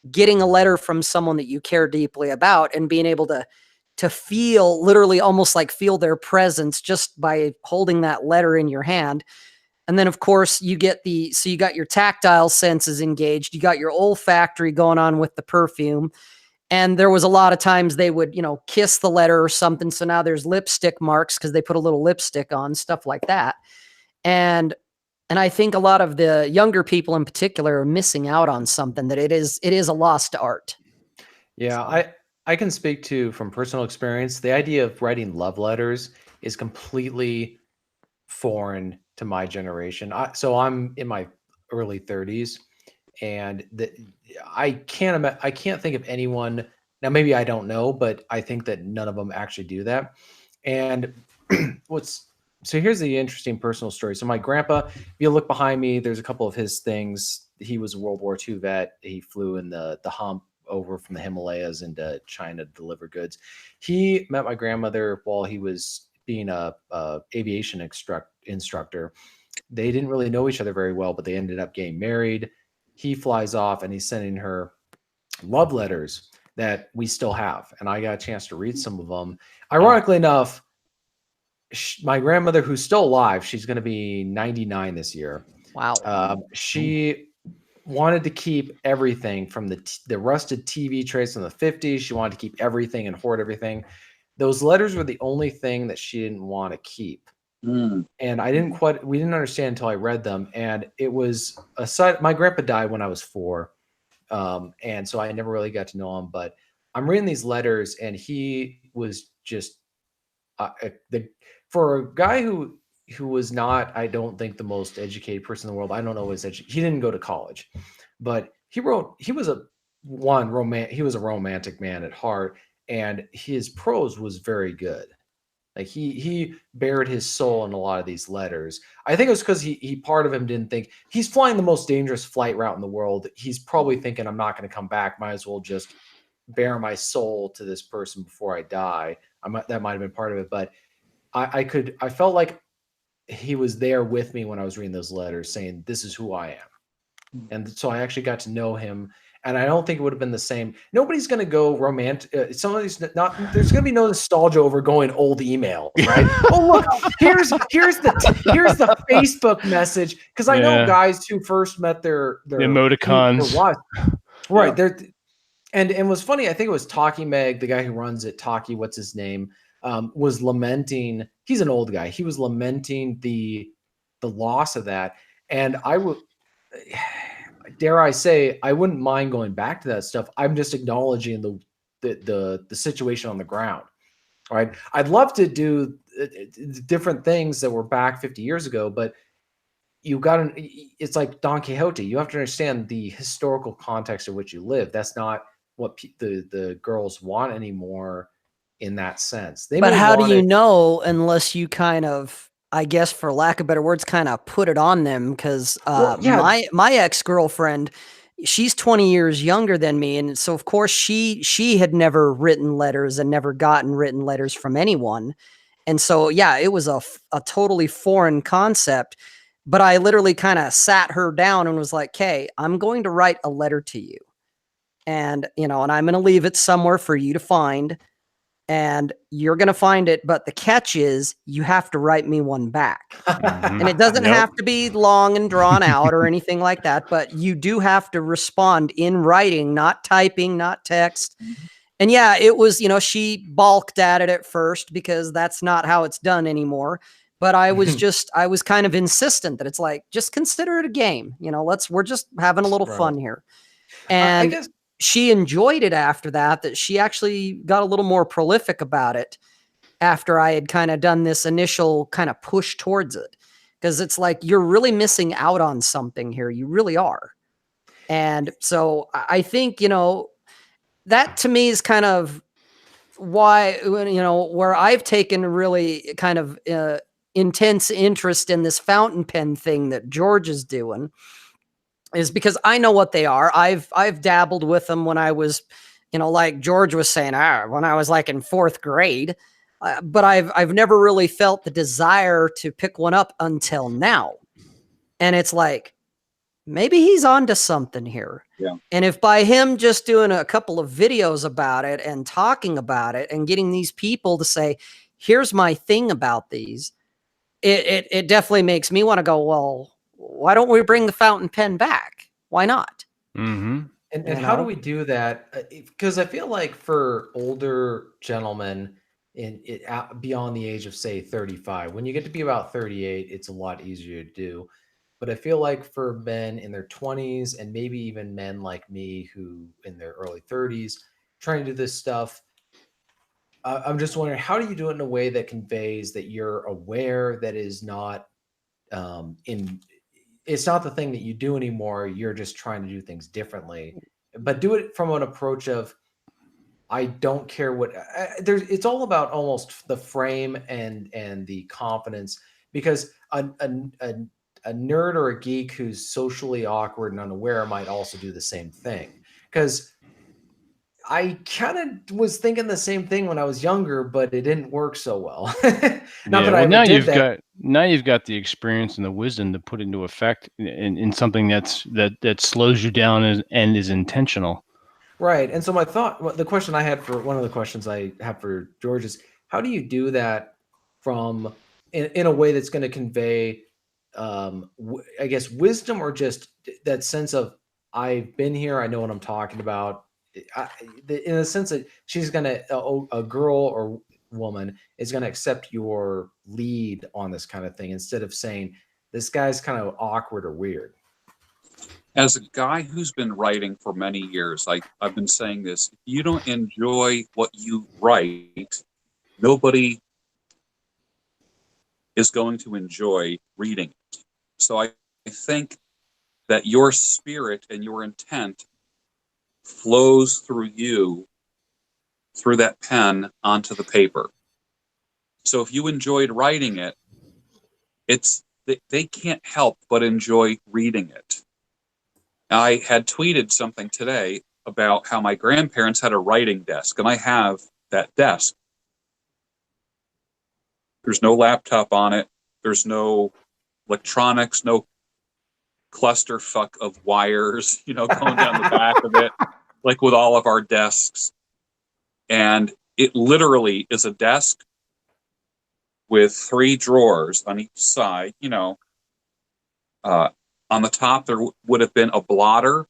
getting a letter from someone that you care deeply about and being able to feel, literally almost like feel their presence just by holding that letter in your hand. And then of course you got your tactile senses engaged, you got your olfactory going on with the perfume. And there was a lot of times they would, kiss the letter or something. So now there's lipstick marks because they put a little lipstick on, stuff like that. And I think a lot of the younger people in particular are missing out on something that it is a lost art. Yeah, I can speak to from personal experience. The idea of writing love letters is completely foreign to my generation. So I'm in my early 30s, and I can't think of anyone. Now maybe I don't know, but I think that none of them actually do that. And so here's the interesting personal story. So my grandpa, if you look behind me, there's a couple of his things. He was a World War II vet. He flew in the hump over from the Himalayas into China to deliver goods. He met my grandmother while he was being a aviation instructor. They didn't really know each other very well, but they ended up getting married. He flies off and he's sending her love letters that we still have. And I got a chance to read some of them. Ironically enough, my grandmother, who's still alive, she's going to be 99 this year. Wow. She wanted to keep everything from the rusted TV trays from the 50s. She wanted to keep everything and hoard everything. Those letters were the only thing that she didn't want to keep. And we didn't understand until I read them. And it was my grandpa died when I was 4. And so I never really got to know him, but I'm reading these letters and he was just, for a guy who was not, I don't think, the most educated person in the world. I don't know he didn't go to college, but he was a romantic man at heart, and his prose was very good. Like he bared his soul in a lot of these letters. I think it was because he part of him didn't think he's flying the most dangerous flight route in the world. He's probably thinking, I'm not going to come back. Might as well just bare my soul to this person before I die. That might have been part of it, but I felt like he was there with me when I was reading those letters, saying, this is who I am. And so I actually got to know him. And I don't think it would have been the same. Nobody's going to go romantic. There's going to be no nostalgia over going old email, right? Oh, look, here's the Facebook message. Cause I know guys who first met their emoticons. Right. Yeah. And it was funny. I think it was Talkie Meg, the guy who runs it, Talkie, what's his name? Was lamenting. He's an old guy. He was lamenting the loss of that. And dare I say, I wouldn't mind going back to that stuff. I'm just acknowledging the situation on the ground. All right. I'd love to do different things that were back 50 years ago, but you got to, it's like Don Quixote. You have to understand the historical context in which you live. That's not what the girls want anymore in that sense. But how do you know unless you kind of, I guess, for lack of better words, kind of put it on them? Because my ex-girlfriend, she's 20 years younger than me, and so of course she had never written letters and never gotten written letters from anyone, and so yeah, it was a totally foreign concept. But I literally kind of sat her down and was like, "Okay, I'm going to write a letter to you, and and I'm going to leave it somewhere for you to find." And you're going to find it. But the catch is you have to write me one back. And it doesn't have to be long and drawn out or anything like that. But you do have to respond in writing, not typing, not text. And yeah, it was, she balked at it at first because that's not how it's done anymore. But I was kind of insistent that it's like, just consider it a game. We're just having a little fun here. And I guess she enjoyed it after that she actually got a little more prolific about it after I had kind of done this initial kind of push towards it. Because it's like, you're really missing out on something here. You really are. And so I think, that to me is kind of why, where I've taken really kind of intense interest in this fountain pen thing that George is doing. Is because I know what they are. I've dabbled with them when I was, like George was saying, when I was like in 4th grade, but I've never really felt the desire to pick one up until now. And it's like, maybe he's onto something here. Yeah. And if by him just doing a couple of videos about it and talking about it and getting these people to say, here's my thing about these, it definitely makes me want to go, well, why don't we bring the fountain pen back? Why not? Mm-hmm. And how do we do that? Because I feel like for older gentlemen beyond the age of, say, 35, when you get to be about 38, it's a lot easier to do. But I feel like for men in their 20s and maybe even men like me who in their early 30s trying to do this stuff, I'm just wondering, how do you do it in a way that conveys that you're aware that is not it's not the thing that you do anymore. You're just trying to do things differently, but do it from an approach of, I don't care what it's all about, almost the frame and the confidence, because a nerd or a geek who's socially awkward and unaware might also do the same thing. Because I kind of was thinking the same thing when I was younger, but it didn't work so well. Now you've got the experience and the wisdom to put into effect in something that slows you down and is intentional. Right. And so the question I had for one of the questions I have for George is, how do you do that from in a way that's going to convey, I guess, wisdom, or just that sense of, I've been here, I know what I'm talking about. In the sense that she's a girl or woman is going to accept your lead on this kind of thing, instead of saying, this guy's kind of awkward or weird. As a guy who's been writing for many years, I've been saying this: if you don't enjoy what you write, nobody is going to enjoy reading it. So I think that your spirit and your intent flows through you, through that pen, onto the paper. So if you enjoyed writing it, they can't help but enjoy reading it. I had tweeted something today about how my grandparents had a writing desk, and I have that desk. There's no laptop on it. There's no electronics, no clusterfuck of wires, going down the back of it, like with all of our desks. And it literally is a desk with 3 drawers on each side. On the top, there would have been a blotter.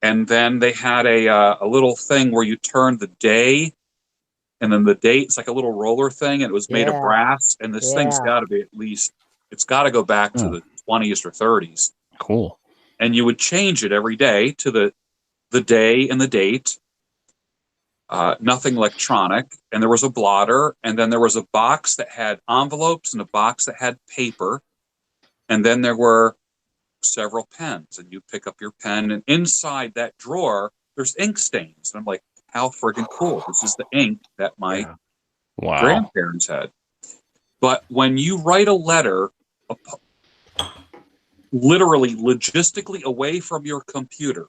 And then they had a little thing where you turn the day, and then the date. It's like a little roller thing, and it was made of brass. And this thing's got to be it's got to go back to the 20s or 30s. Cool. And you would change it every day to the day and the date. nothing electronic, and there was a blotter, and then there was a box that had envelopes and a box that had paper, and then there were several pens, and you pick up your pen, and inside that drawer there's ink stains. And I'm like, how friggin' cool. This is the ink that my Wow. grandparents had. But when you write a letter literally logistically away from your computer,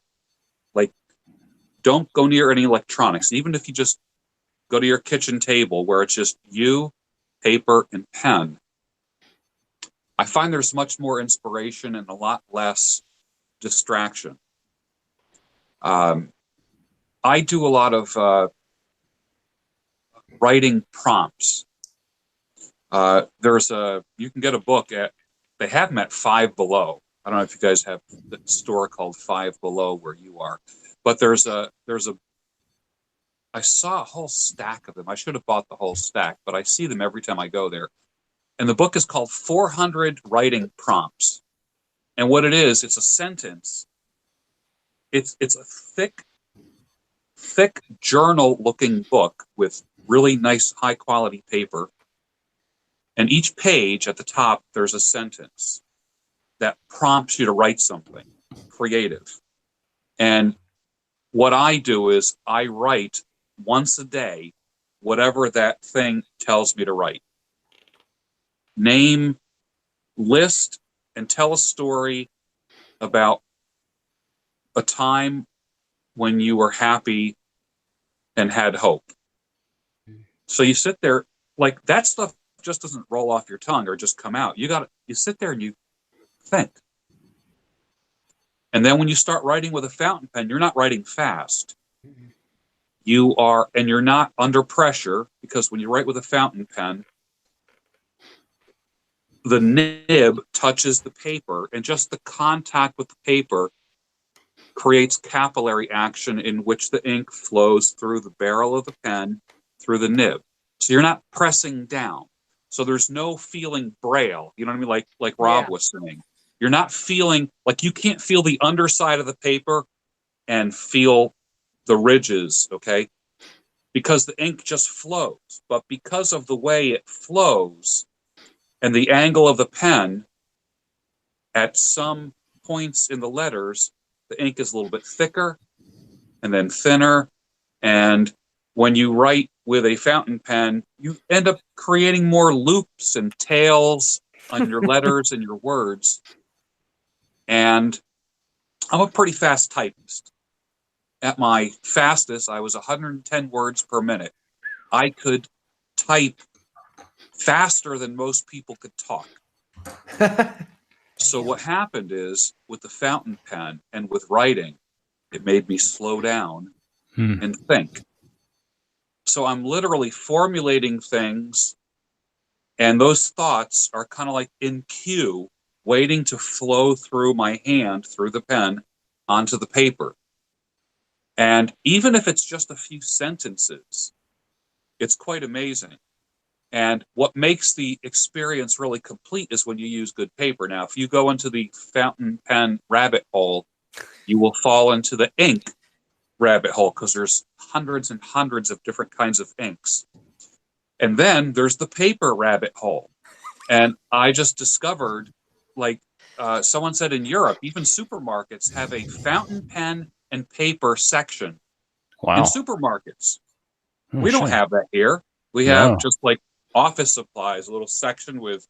like, don't go near any electronics. Even if you just go to your kitchen table where it's just you, paper, and pen, I find there's much more inspiration and a lot less distraction. I do a lot of writing prompts. You can get a book they have them at Five Below. I don't know if you guys have the store called Five Below where you are, but I saw a whole stack of them. I should have bought the whole stack, but I see them every time I go there. And the book is called 400 Writing Prompts. And what it is, it's a sentence. It's a thick journal-looking book with really nice, high-quality paper. And each page at the top, there's a sentence that prompts you to write something creative. And what I do is I write once a day whatever that thing tells me to write. Name, list, and tell a story about a time when you were happy and had hope. So you sit there, like, that stuff just doesn't roll off your tongue or just come out. You sit there and you think. And then when you start writing with a fountain pen, you're not writing fast. You're not under pressure, because when you write with a fountain pen, the nib touches the paper, and just the contact with the paper creates capillary action in which the ink flows through the barrel of the pen, through the nib. So you're not pressing down. So there's no feeling braille. You know what I mean? Like Rob was saying. You're not feeling, like, you can't feel the underside of the paper and feel the ridges, okay? Because the ink just flows. But because of the way it flows and the angle of the pen, at some points in the letters, the ink is a little bit thicker and then thinner. And when you write with a fountain pen, you end up creating more loops and tails on your letters and your words. And I'm a pretty fast typist. At my fastest, I was 110 words per minute. I could type faster than most people could talk. So what happened is, with the fountain pen and with writing, it made me slow down and think. So I'm literally formulating things, and those thoughts are kind of like in queue, waiting to flow through my hand, through the pen, onto the paper. And even if it's just a few sentences, it's quite amazing. And what makes the experience really complete is when you use good paper. Now, if you go into the fountain pen rabbit hole, you will fall into the ink rabbit hole, because there's hundreds and hundreds of different kinds of inks. And then there's the paper rabbit hole. And I just discovered, like someone said, in Europe, even supermarkets have a fountain pen and paper section. Wow. In supermarkets. Oh, We don't shit. have that here. We have just like office supplies, a little section with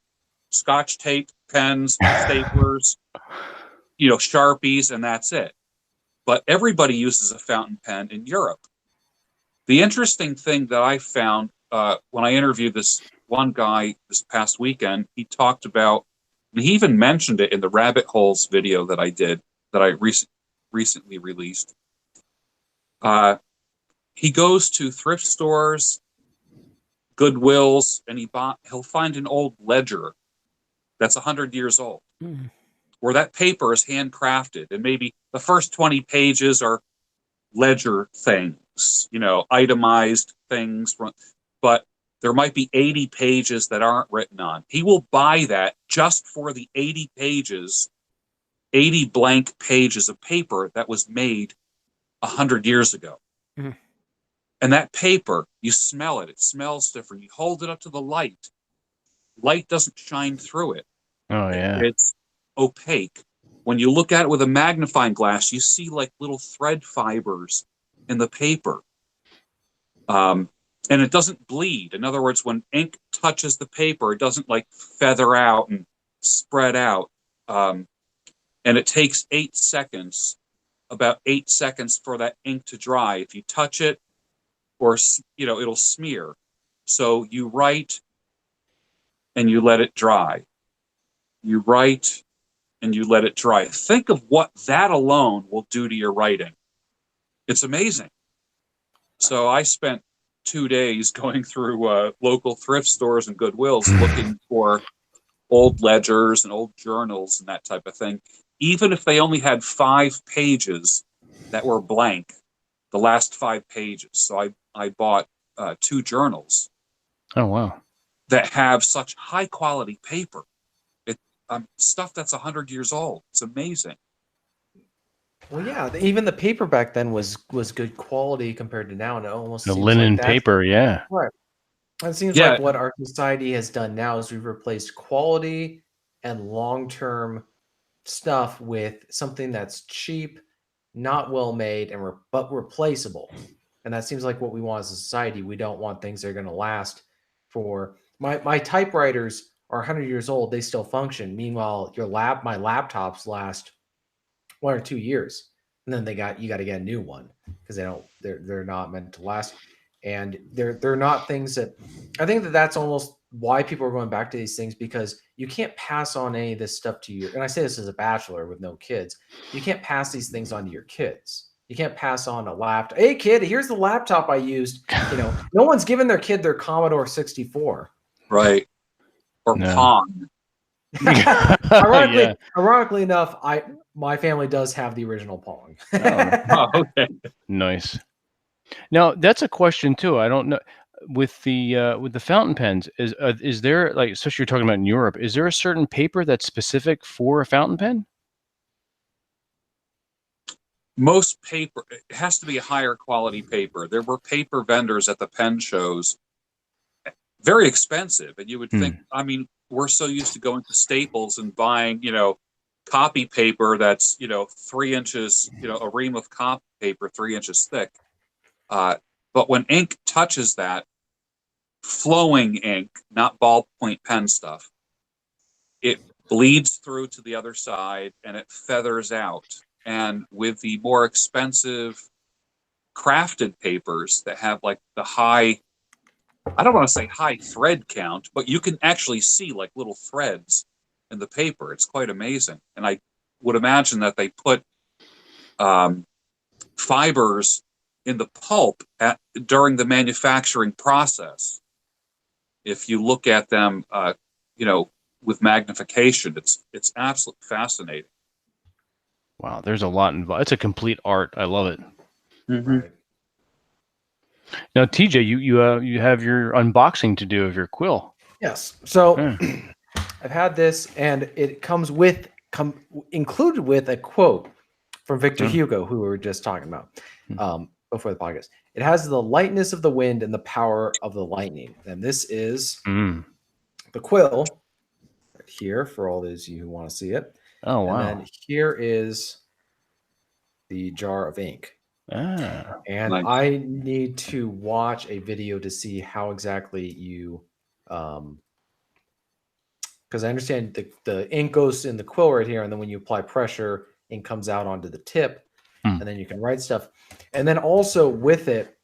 Scotch tape, pens, staplers, Sharpies, and that's it. But everybody uses a fountain pen in Europe. The interesting thing that I found when I interviewed this one guy this past weekend, he talked about, and he even mentioned it in the Rabbit Holes video that I did, that I recently released. He goes to thrift stores, Goodwills, and he'll find an old ledger that's 100 years old, where that paper is handcrafted, and maybe the first 20 pages are ledger things, itemized things, but there might be 80 pages that aren't written on. He will buy that just for the 80 pages, 80 blank pages of paper that was made 100 years ago. And that paper, you smell it. It smells different. You hold it up to the light. Light doesn't shine through it. Oh yeah. It's opaque. When you look at it with a magnifying glass, you see like little thread fibers in the paper. And it doesn't bleed. In other words, when ink touches the paper, it doesn't like feather out and spread out. And it takes 8 seconds, about 8 seconds for that ink to dry. If you touch it, or it'll smear. So you write and you let it dry. You write and you let it dry. Think of what that alone will do to your writing. It's amazing. So I spent 2 days going through local thrift stores and Goodwills looking for old ledgers and old journals and that type of thing. Even if they only had 5 pages that were blank, the last 5 pages. So I bought 2 journals. Oh wow. That have such high quality paper. Stuff that's 100 years old. It's amazing. Well, yeah, even the paper back then was good quality compared to now, and it almost The seems linen like paper, yeah. right. It seems Yeah. like what our society has done now is we've replaced quality and long-term stuff with something that's cheap, not well made, but replaceable. And that seems like what we want as a society. We don't want things that are going to last for my typewriters are 100 years old. They still function. Meanwhile, my laptops last 1 or 2 years, and then you got to get a new one because they're not meant to last, and they're not things that I think that's almost why people are going back to these things, because you can't pass on any of this stuff to you. And I say this as a bachelor with no kids. You can't pass these things on to your kids. You can't pass on a laptop. Hey kid, here's the laptop I used. No one's giving their kid their Commodore 64. Right. Or No. Pong. Ironically enough, my family does have the original Pong. Oh, okay. Nice. Now that's a question too. I don't know with the fountain pens. Is there, like, especially you're talking about in Europe? Is there a certain paper that's specific for a fountain pen? Most paper, it has to be a higher quality paper. There were paper vendors at the pen shows, very expensive, and you would think, I mean, we're so used to going to Staples and buying, copy paper that's 3 inches, a ream of copy paper 3 inches thick. But when ink touches that, flowing ink, not ballpoint pen stuff, it bleeds through to the other side and it feathers out. And with the more expensive crafted papers that have like the high, I don't want to say high thread count, but you can actually see like little threads in the paper. It's quite amazing. And I would imagine that they put fibers in the pulp during the manufacturing process. If you look at them, with magnification, it's absolutely fascinating. Wow, there's a lot involved. It's a complete art. I love it. Mm-hmm. Right. Now, TJ, you have your unboxing to do of your quill. Yes. So I've had this, and it comes included with a quote from Victor Hugo, who we were just talking about before the podcast. It has the lightness of the wind and the power of the lightning. And this is the quill right here for all those of you who want to see it. Oh, wow. And then here is the jar of ink. Ah. And Nice. I need to watch a video to see how exactly you, because I understand the ink goes in the quill right here, and then when you apply pressure, ink comes out onto the tip, and then you can write stuff. And then also with it,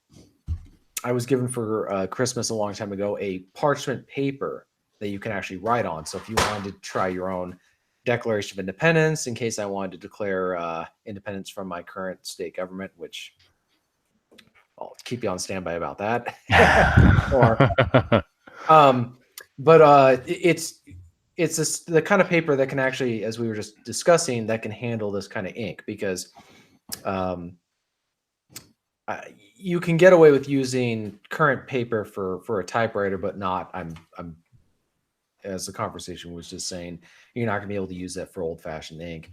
I was given for Christmas a long time ago a parchment paper that you can actually write on. So if you wanted to try your own Declaration of Independence, in case I wanted to declare independence from my current state government, which I'll keep you on standby about that. It's the kind of paper that can actually, as we were just discussing, that can handle this kind of ink, because you can get away with using current paper for a typewriter, but not. I'm as the conversation was just saying, you're not going to be able to use that for old-fashioned ink.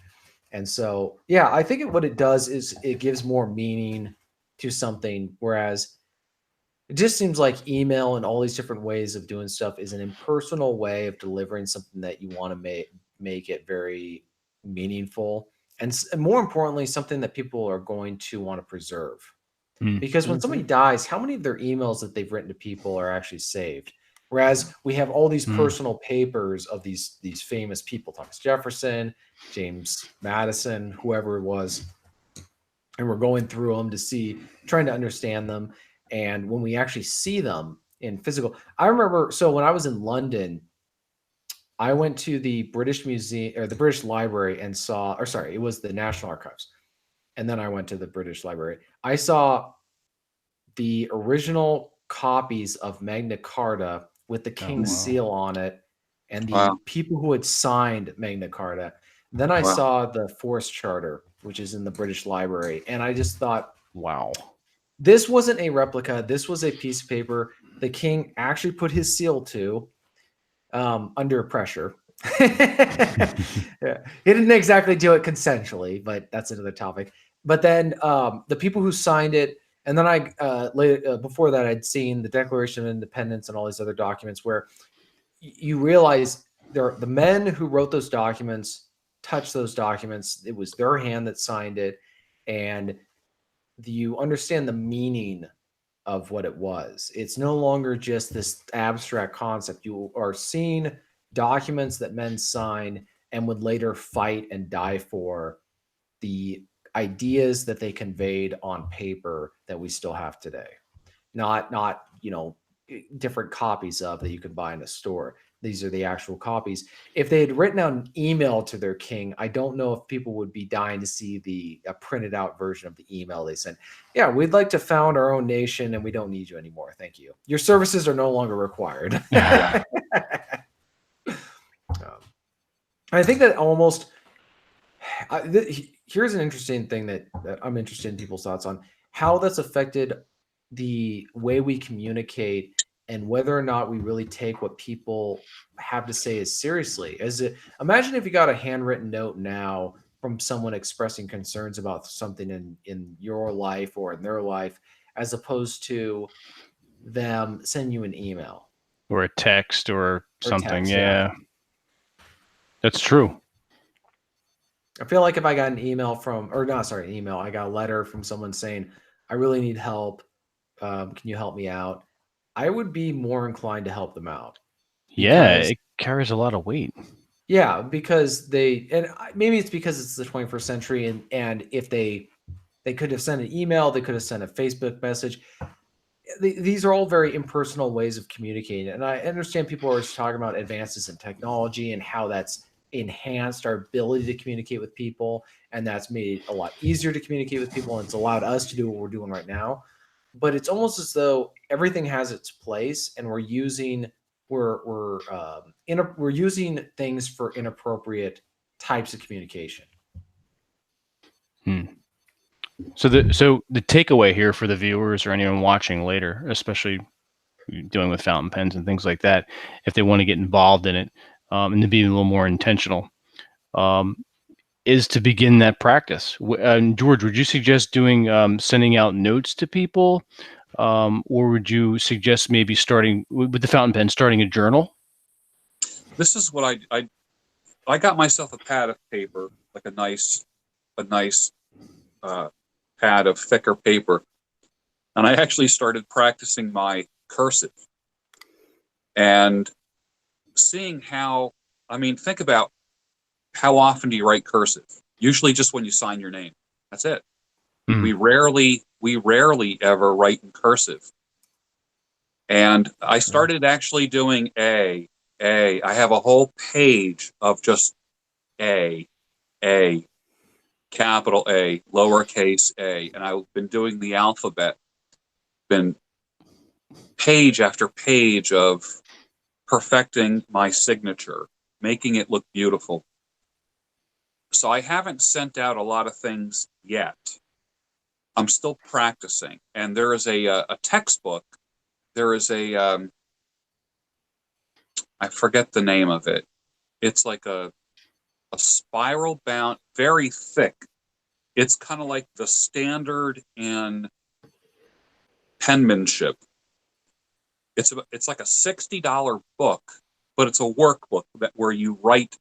And so, yeah, I think what it does is it gives more meaning to something, whereas It just seems like email and all these different ways of doing stuff is an impersonal way of delivering something that you want to make it very meaningful, and more importantly, something that people are going to want to preserve. Because when somebody dies, how many of their emails that they've written to people are actually saved? Whereas we have all these personal papers of these famous people, Thomas Jefferson, James Madison, whoever it was, and we're going through them trying to understand them. And when we actually see them in physical, I remember, so when I was in London, I went to the British Museum or the British Library and it was the National Archives. And then I went to the British Library. I saw the original copies of Magna Carta with the King's seal on it and the people who had signed Magna Carta. Then I saw the Forest Charter, which is in the British Library. And I just thought, wow, this wasn't a replica. This was a piece of paper the king actually put his seal to under pressure. Yeah. He didn't exactly do it consensually, but that's another topic. But then the people who signed it, and then before that, I'd seen the Declaration of Independence and all these other documents where you realize the men who wrote those documents touched those documents. It was their hand that signed it, and you understand the meaning of what it was. It's no longer just this abstract concept. You are seeing documents that men sign and would later fight and die for, the ideas that they conveyed on paper that we still have today. Not different copies of that you could buy in a store. These are the actual copies. If they had written out an email to their king, I don't know if people would be dying to see a printed out version of the email they sent. Yeah, we'd like to found our own nation and we don't need you anymore. Thank you. Your services are no longer required. I think that almost here's an interesting thing that I'm interested in people's thoughts on, how that's affected the way we communicate and whether or not we really take what people have to say as seriously. Imagine if you got a handwritten note now from someone expressing concerns about something in your life or in their life, as opposed to them sending you an email or a text or something. Text, yeah, that's true. I feel like if I got an email I got a letter from someone saying, I really need help. Can you help me out? I would be more inclined to help them out. Yeah, it carries a lot of weight. Yeah, because maybe it's because it's the 21st century, and if they could have sent an email, they could have sent a Facebook message. These are all very impersonal ways of communicating. And I understand people are talking about advances in technology and how that's enhanced our ability to communicate with people, and that's made it a lot easier to communicate with people, and it's allowed us to do what we're doing right now. But it's almost as though everything has its place, and we're using things for inappropriate types of communication. So the takeaway here for the viewers or anyone watching later, especially dealing with fountain pens and things like that, if they want to get involved in it and to be a little more intentional, is to begin that practice. George, would you suggest sending out notes to people, or would you suggest maybe starting with the fountain pen, starting a journal? This is what I got myself a pad of paper, like a nice pad of thicker paper, and I actually started practicing my cursive and seeing how. I mean, think about how often do you write cursive? Usually just when you sign your name. That's it. We rarely ever write in cursive. And I started actually doing A. I have a whole page of just A, capital A, lowercase a, and I've been doing the alphabet. Been page after page of perfecting my signature, making it look beautiful. So I haven't sent out a lot of things yet. I'm still practicing. And there is a textbook. There is I forget the name of it. It's like a spiral bound, very thick. It's kind of like the standard in penmanship. It's like a $60 book, but it's a workbook where you write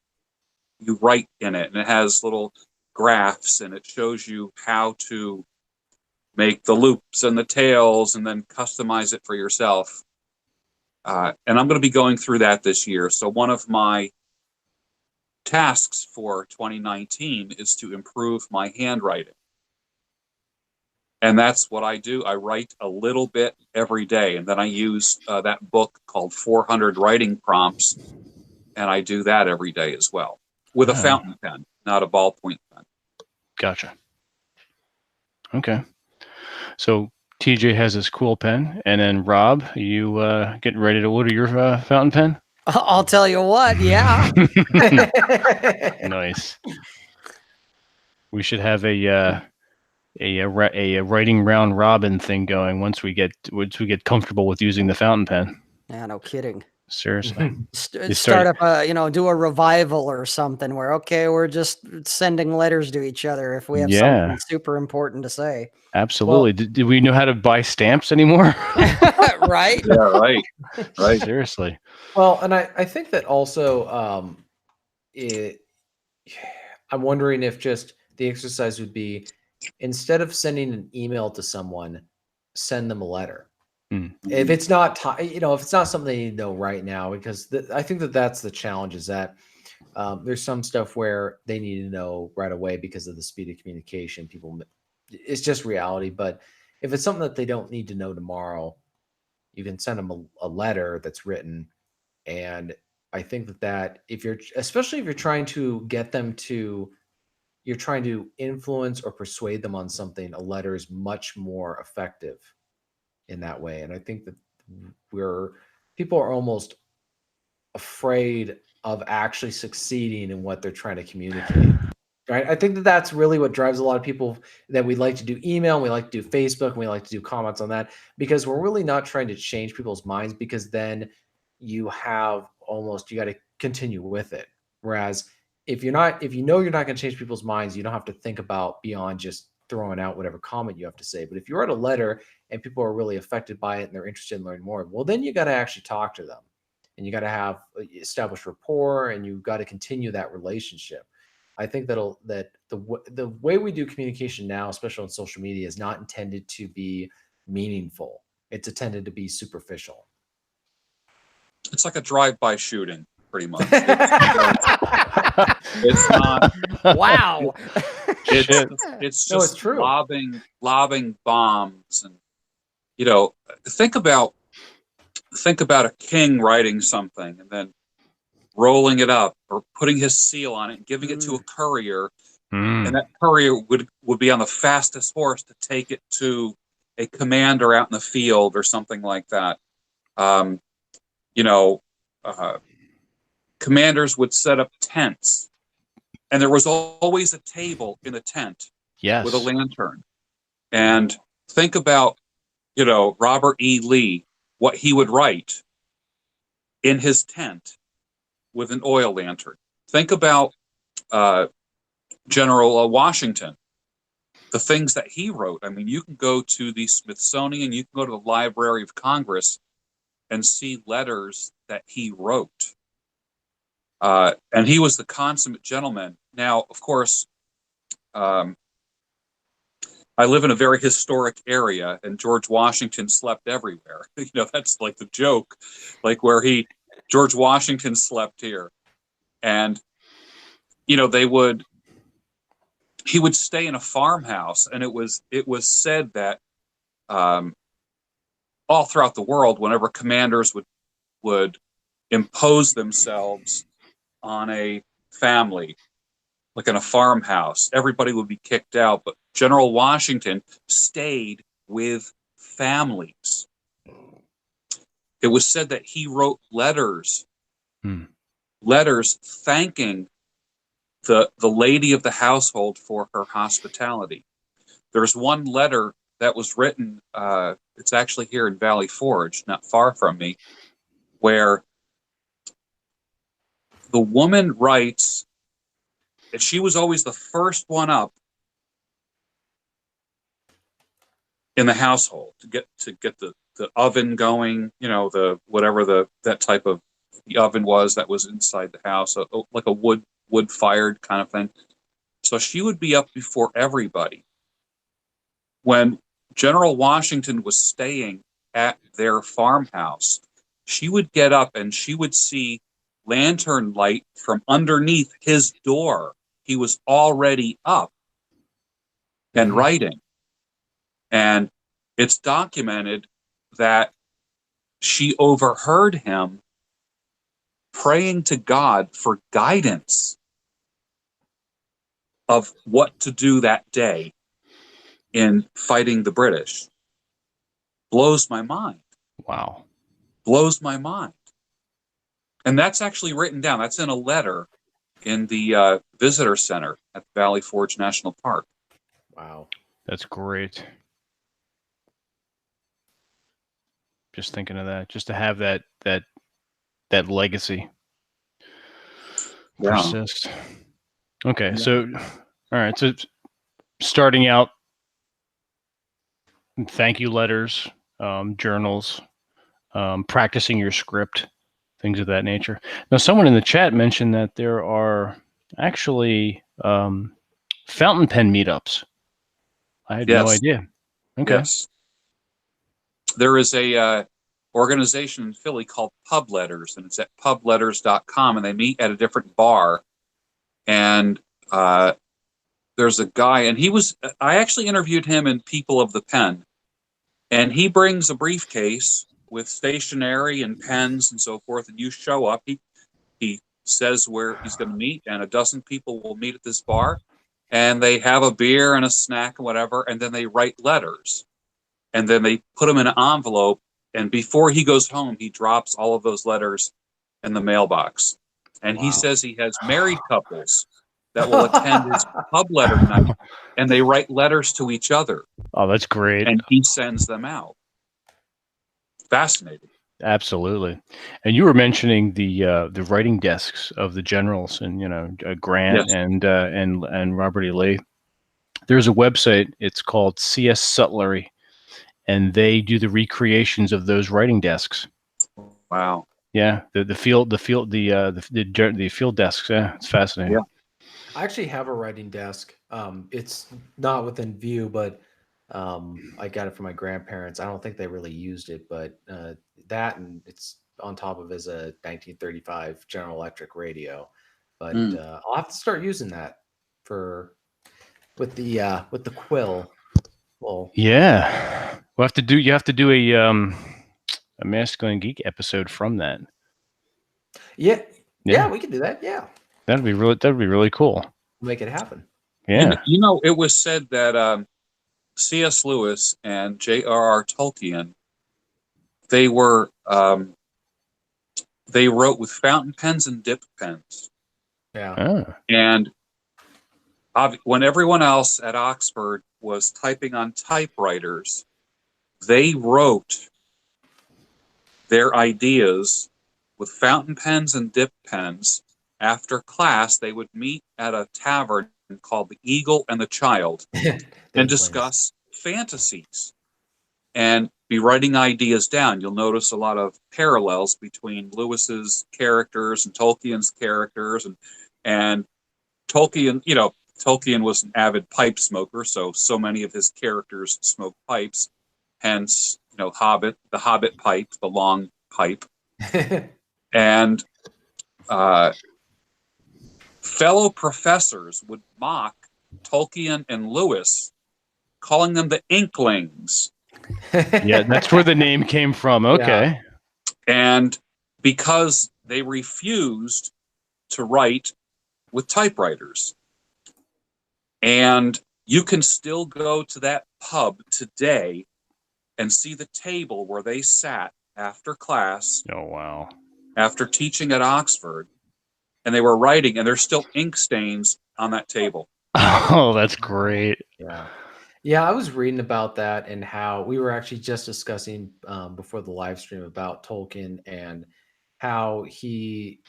in it, and it has little graphs, and it shows you how to make the loops and the tails and then customize it for yourself. And I'm going to be going through that this year. So one of my tasks for 2019 is to improve my handwriting. And that's what I do. I write a little bit every day, and then I use that book called 400 Writing Prompts, and I do that every day as well with a fountain pen, not a ballpoint pen. Gotcha. Okay. So TJ has his cool pen, and then Rob, you getting ready to order your fountain pen? I'll tell you what, yeah. Nice. We should have a writing round robin thing going once we get comfortable with using the fountain pen. Yeah, no kidding. Seriously. Start up do a revival or something where, okay, we're just sending letters to each other if we have something super important to say. Absolutely. Well, do we know how to buy stamps anymore? Right? Yeah, right. Right. Seriously. Well, and I think that also I'm wondering if just the exercise would be, instead of sending an email to someone, send them a letter. If it's not, if it's not something they need to know right now, because I think that's the challenge, is that there's some stuff where they need to know right away because of the speed of communication. It's just reality. But if it's something that they don't need to know tomorrow, you can send them a letter that's written. And I think that especially if you're trying to get them to, you're trying to influence or persuade them on something, a letter is much more effective in that way. And I think that people are almost afraid of actually succeeding in what they're trying to communicate. Right? I think that that's really what drives a lot of people, that we like to do email, and we like to do Facebook, and we like to do comments on that, because we're really not trying to change people's minds, because then you got to continue with it. Whereas if you know you're not going to change people's minds, you don't have to think about beyond just throwing out whatever comment you have to say. But if you write a letter and people are really affected by it and they're interested in learning more, well, then you got to actually talk to them, and you got to establish rapport, and you got to continue that relationship. I think that the way we do communication now, especially on social media, is not intended to be meaningful. It's intended to be superficial. It's like a drive-by shooting, pretty much. It's not. Wow. It's just true. lobbing bombs, and think about a king writing something and then rolling it up or putting his seal on it and giving it to a courier, and that courier would be on the fastest horse to take it to a commander out in the field or something like that. Commanders would set up tents, and there was always a table in a tent with a lantern. And think about, Robert E. Lee, what he would write in his tent with an oil lantern. Think about General Washington, the things that he wrote. I mean, you can go to the Smithsonian, you can go to the Library of Congress and see letters that he wrote. And he was the consummate gentleman. Now, of course, I live in a very historic area, and George Washington slept everywhere. That's like the joke, like where George Washington slept here. And, he would stay in a farmhouse, and it was said that all throughout the world, whenever commanders would impose themselves on a family, like in a farmhouse, everybody would be kicked out. But General Washington stayed with families. It was said that he wrote letters thanking the lady of the household for her hospitality. There's one letter that was written, it's actually here in Valley Forge, not far from me, where the woman writes that she was always the first one up in the household to get the oven going, the whatever that type of the oven was that was inside the house, like a wood fired kind of thing. So she would be up before everybody. When General Washington was staying at their farmhouse, she would get up and she would see lantern light from underneath his door. He was already up and writing. And it's documented that she overheard him praying to God for guidance of what to do that day in fighting the British. Blows my mind. Wow. Blows my mind. And that's actually written down. That's in a letter in the visitor center at Valley Forge National Park. Wow. That's great. Just thinking of that, just to have that legacy persist. Okay, so all right, so starting out, thank you letters, journals, practicing your script, things of that nature. Now, someone in the chat mentioned that there are actually fountain pen meetups. I had no idea. Okay. Yes. There is a organization in Philly called Pub Letters, and it's at publetters.com, and they meet at a different bar. And there's a guy, and I actually interviewed him in People of the Pen, and he brings a briefcase with stationery and pens and so forth, and you show up. He says where he's going to meet, and a dozen people will meet at this bar, and they have a beer and a snack and whatever, and then they write letters. And then they put them in an envelope, and before he goes home, he drops all of those letters in the mailbox. And he says he has married couples that will attend his pub letter night, and they write letters to each other. Oh, that's great. And he sends them out. Fascinating. Absolutely. And you were mentioning the writing desks of the generals, and Grant and Robert E. Lee. There's a website. It's called CS Sutlery, and they do the recreations of those writing desks. Wow. Yeah, the field desks. Yeah, it's fascinating. Yeah. I actually have a writing desk. It's not within view, but I got it from my grandparents. I don't think they really used it, but that, and it's on top of is a 1935 General Electric radio. But I'll have to start using that with the quill. Well, yeah, you have to do a Masculine Geek episode from that. Yeah, we can do that. Yeah, that'd be really cool. Make it happen. Yeah, it was said that C.S. Lewis and J.R.R. Tolkien, they wrote with fountain pens and dip pens. Yeah. And when everyone else at Oxford was typing on typewriters, they wrote their ideas with fountain pens and dip pens. After class, they would meet at a tavern called the Eagle and the Child and discuss fantasies and be writing ideas down. You'll notice a lot of parallels between Lewis's characters and Tolkien's characters, and Tolkien. Tolkien was an avid pipe smoker, so many of his characters smoked pipes. Hence, the Hobbit pipe, the long pipe, and fellow professors would mock Tolkien and Lewis, calling them the Inklings. Yeah, that's where the name came from. Okay. Yeah. And because they refused to write with typewriters. And you can still go to that pub today and see the table where they sat after class. Oh, wow. After teaching at Oxford. And they were writing, and there's still ink stains on that table. Oh, that's great. Yeah, I was reading about that, and how we were actually just discussing before the live stream about Tolkien and how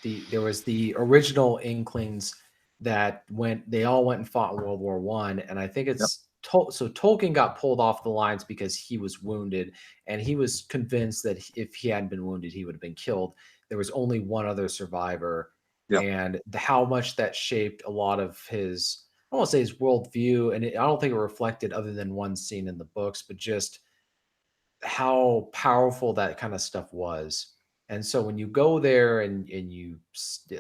there was the original Inklings that they all went and fought in World War I, and I think it's So Tolkien got pulled off the lines because he was wounded, and he was convinced that if he hadn't been wounded, he would have been killed. There was only one other survivor, Yeah. and how much that shaped a lot of his, I won't say his worldview, and I don't think it reflected other than one scene in the books, but just how powerful that kind of stuff was. And so when you go there and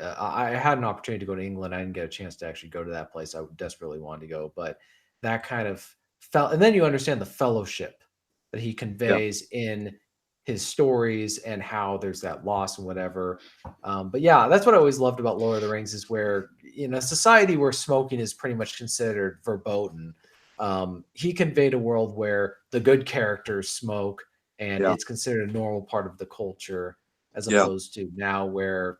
I had an opportunity to go to England. I didn't get a chance to actually go to that place. I desperately wanted to go, but that kind of felt, and then you understand the fellowship that he conveys in his stories and how there's that loss and whatever. But yeah, that's what I always loved about Lord of the Rings, is where in a society where smoking is pretty much considered verboten, he conveyed a world where the good characters smoke and it's considered a normal part of the culture, as opposed to now where,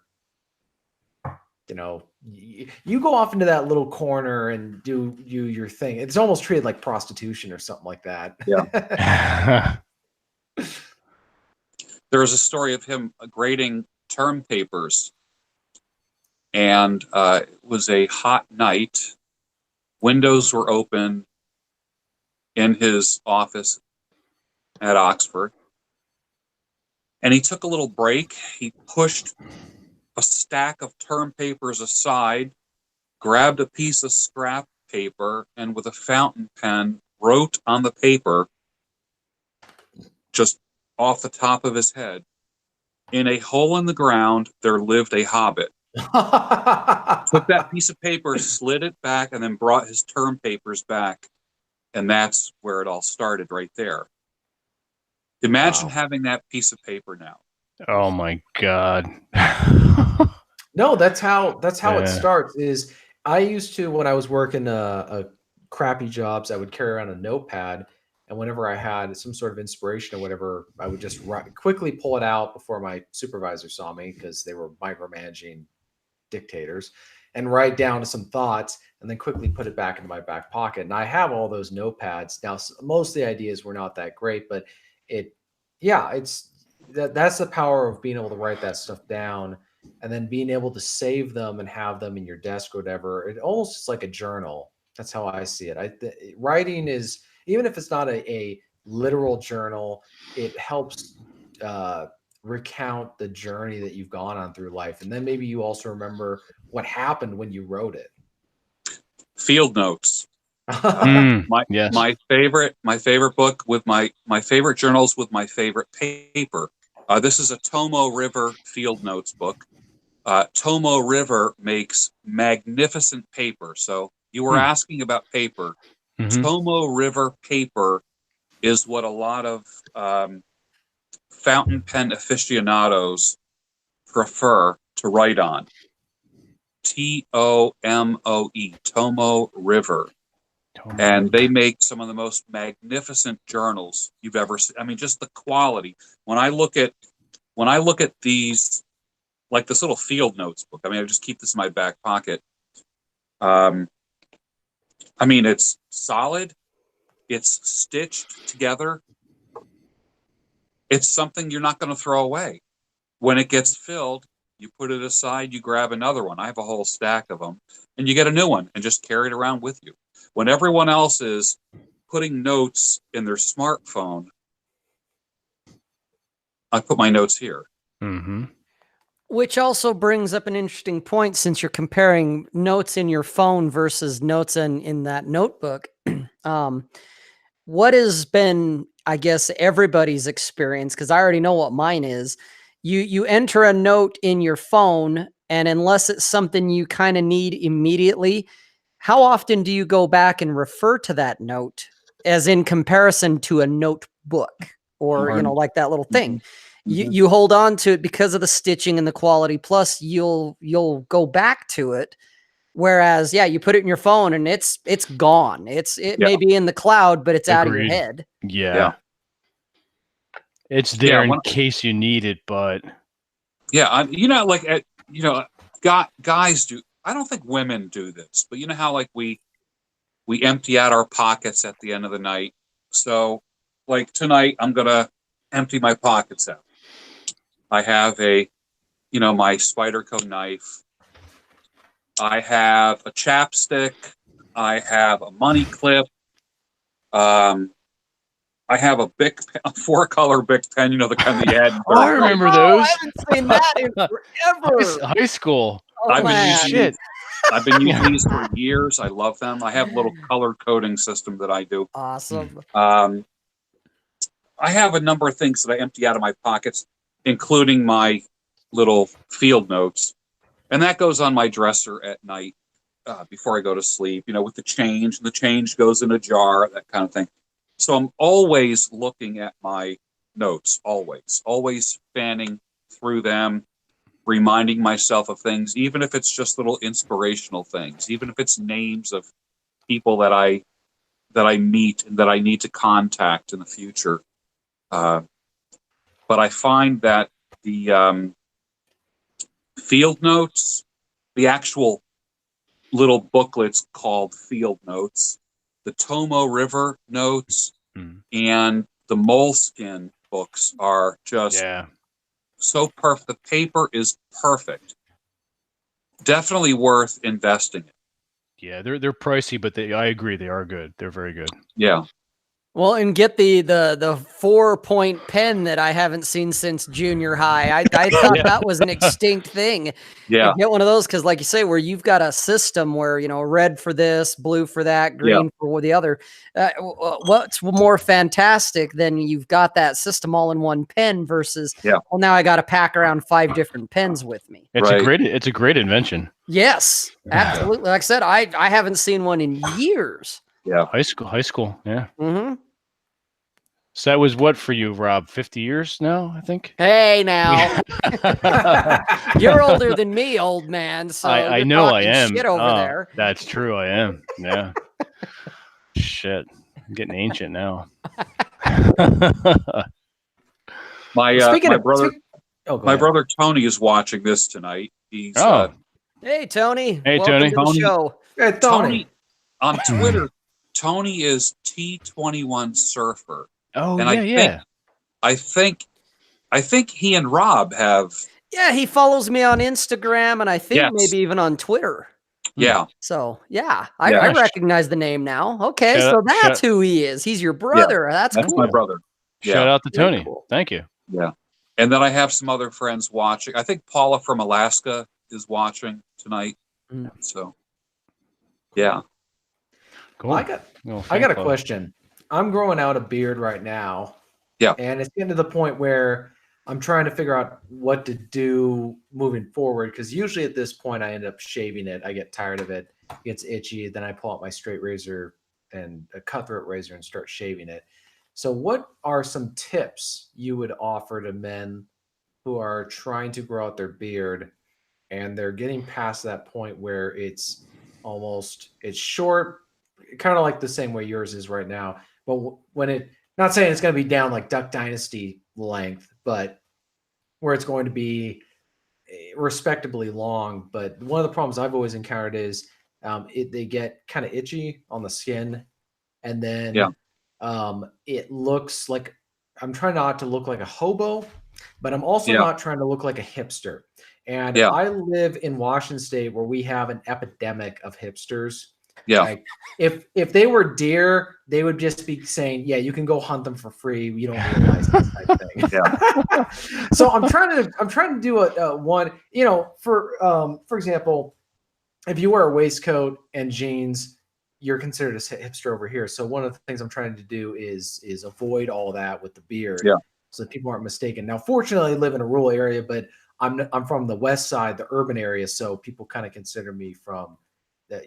you know, you go off into that little corner and do your thing. It's almost treated like prostitution or something like that. Yeah. There was a story of him grading term papers, and it was a hot night. Windows were open in his office at Oxford, and he took a little break. He pushed a stack of term papers aside, grabbed a piece of scrap paper, and with a fountain pen wrote on the paper, just off the top of his head, "In a hole in the ground there lived a hobbit." Took that piece of paper, slid it back, and then brought his term papers back. And that's where it all started, right there. Imagine having that piece of paper now. Oh my God. No, that's how it starts. Is I used to, when I was working a crappy jobs, I would carry around a notepad, and whenever I had some sort of inspiration or whatever, I would just quickly pull it out before my supervisor saw me, because they were micromanaging dictators, and write down some thoughts, and then quickly put it back into my back pocket. And I have all those notepads now. Most of the ideas were not that great, but that's the power of being able to write that stuff down, and then being able to save them and have them in your desk or whatever. It almost is like a journal. That's how I see it. Writing is, even if it's not a literal journal, it helps recount the journey that you've gone on through life, and then maybe you also remember what happened when you wrote it. Field notes. Yes. My favorite book with my favorite journals with my favorite paper. This is a Tomo River field notes book. Tomo River makes magnificent paper. So you were asking about paper. Mm-hmm. Tomo River paper is what a lot of fountain pen aficionados prefer to write on. Tomoe, Tomo River. And they make some of the most magnificent journals you've ever seen. I mean, just the quality. When I look at these, like this little field notes book, I mean, I just keep this in my back pocket. I mean, it's solid. It's stitched together. It's something you're not going to throw away. When it gets filled, you put it aside, you grab another one. I have a whole stack of them. And you get a new one and just carry it around with you. When everyone else is putting notes in their smartphone, I put my notes here. Mm-hmm. Which also brings up an interesting point, since you're comparing notes in your phone versus notes in that notebook. What has been, I guess, everybody's experience, because I already know what mine is. You enter a note in your phone, and unless it's something you kind of need immediately, how often do you go back and refer to that note, as in comparison to a notebook or, like that little thing? Mm-hmm. You hold on to it because of the stitching and the quality. Plus you'll go back to it. Whereas, you put it in your phone and it's gone. It may be in the cloud, but it's out of your head. Yeah. It's there in case you need it, but guys do. I don't think women do this, but you know how like we empty out our pockets at the end of the night. So like tonight, I'm gonna empty my pockets out. I have my Spyderco knife. I have a chapstick. I have a money clip. I have a Bic, a 4-color Bic pen, the kind that you had in Oh, I third grade. remember Oh, those. I haven't seen that in forever. High school. Oh, I've been man. using Shit. I've been using these for years. I love them. I have a little color coding system that I do. Awesome. I have a number of things that I empty out of my pockets, including my little field notes. And that goes on my dresser at night before I go to sleep, with the change. And the change goes in a jar, that kind of thing. So I'm always looking at my notes, always fanning through them, reminding myself of things, even if it's just little inspirational things, even if it's names of people that I meet and that I need to contact in the future. But I find that the field notes, the actual little booklets called field notes, the Tomo River notes, and the Moleskin books are just so perfect. The paper is perfect. Definitely worth investing in. Yeah, they're pricey, but I agree, they are good. They're very good. Yeah. Well, and get the 4-point pen that I haven't seen since junior high. I thought that was an extinct thing. Yeah. And get one of those because, like you say, where you've got a system where red for this, blue for that, green for the other. What's more fantastic than you've got that system all in one pen versus well, now I got to pack around 5 different pens with me. It's a great invention. Yes, absolutely. Like I said, I haven't seen one in years. Yeah. High school. Yeah. Mm-hmm. So that was what for you, Rob? 50 years now, I think. Hey, now you're older than me, old man. So I know I am. Shit over there. That's true. I am. Yeah. Shit, I'm getting ancient now. My brother Tony is watching this tonight. He's hey Tony. Hey Welcome Tony. to the show. Hey, Tony on Twitter. Tony is T21 Surfer. Oh, and I think he and Rob have. Yeah, he follows me on Instagram and I think maybe even on Twitter. Yeah. So I recognize the name now. Okay, so that's who he is. He's your brother. Yeah, that's cool. My brother. Shout out to Tony. Cool. Thank you. Yeah. And then I have some other friends watching. I think Paula from Alaska is watching tonight. So yeah. Cool. I got a question. I'm growing out a beard right now. Yeah. And it's getting to the point where I'm trying to figure out what to do moving forward. Because usually at this point, I end up shaving it. I get tired of it. It gets itchy. Then I pull out my straight razor and a cutthroat razor and start shaving it. So what are some tips you would offer to men who are trying to grow out their beard and they're getting past that point where it's short, kind of like the same way yours is right now, but when not saying it's going to be down like Duck Dynasty length, but where it's going to be respectably long. But one of the problems I've always encountered is they get kind of itchy on the skin, and then it looks like I'm trying not to look like a hobo, but I'm also not trying to look like a hipster. And I live in Washington State where we have an epidemic of hipsters. Yeah. Like if they were deer, they would just be saying, "Yeah, you can go hunt them for free. You don't need a license," type thing. Yeah. So I'm trying to do a one. For example, if you wear a waistcoat and jeans, you're considered a hipster over here. So one of the things I'm trying to do is avoid all that with the beard, so that people aren't mistaken. Now, fortunately, I live in a rural area, but I'm from the west side, the urban area, so people kind of consider me from that.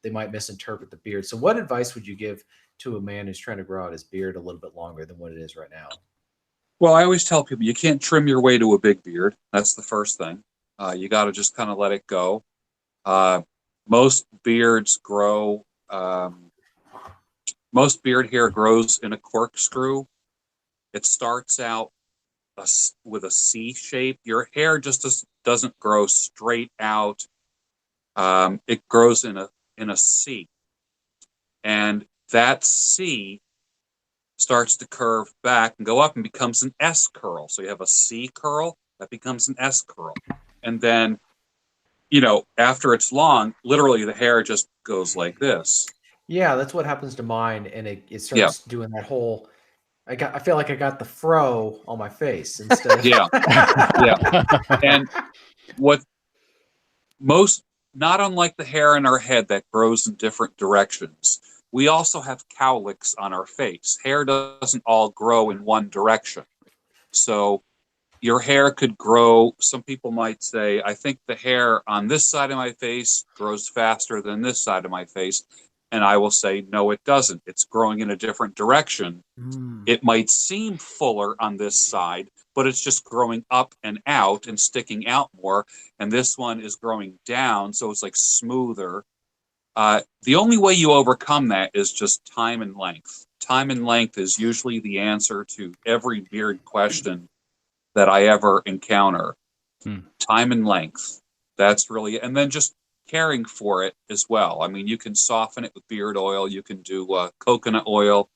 They might misinterpret the beard. So, what advice would you give to a man who's trying to grow out his beard a little bit longer than what it is right now? Well, I always tell people you can't trim your way to a big beard. That's the first thing. You got to just kind of let it go. Most beards grow. Most beard hair grows in a corkscrew. It starts out with a C shape. Your hair just doesn't grow straight out. It grows in a C, and that C starts to curve back and go up and becomes an S curl. So you have a C curl that becomes an S curl, and then after it's long, literally the hair just goes like this. Yeah, that's what happens to mine, and it starts doing that whole. I feel like I got the fro on my face instead of Yeah. And what not unlike the hair in our head that grows in different directions, we also have cowlicks on our face. Hair doesn't all grow in one direction. So your hair could grow. Some people might say, I think the hair on this side of my face grows faster than this side of my face. And I will say, no, it doesn't. It's growing in a different direction. It might seem fuller on this side, but it's just growing up and out and sticking out more. And this one is growing down, so it's like smoother. The only way you overcome that is just time and length. Time and length is usually the answer to every beard question that I ever encounter. Time and length. That's really, and then just caring for it as well. I mean, you can soften it with beard oil. You can do coconut oil.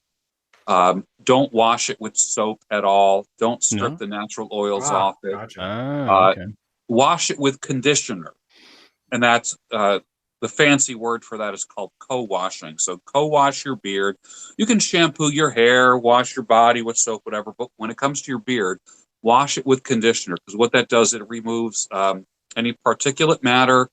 Don't wash it with soap at all. Don't strip the natural oils off it. Gotcha. Okay. Wash it with conditioner. And that's the fancy word for that is called co-washing. So co-wash your beard. You can shampoo your hair, wash your body with soap, whatever. But when it comes to your beard, wash it with conditioner, because what that does, it removes any particulate matter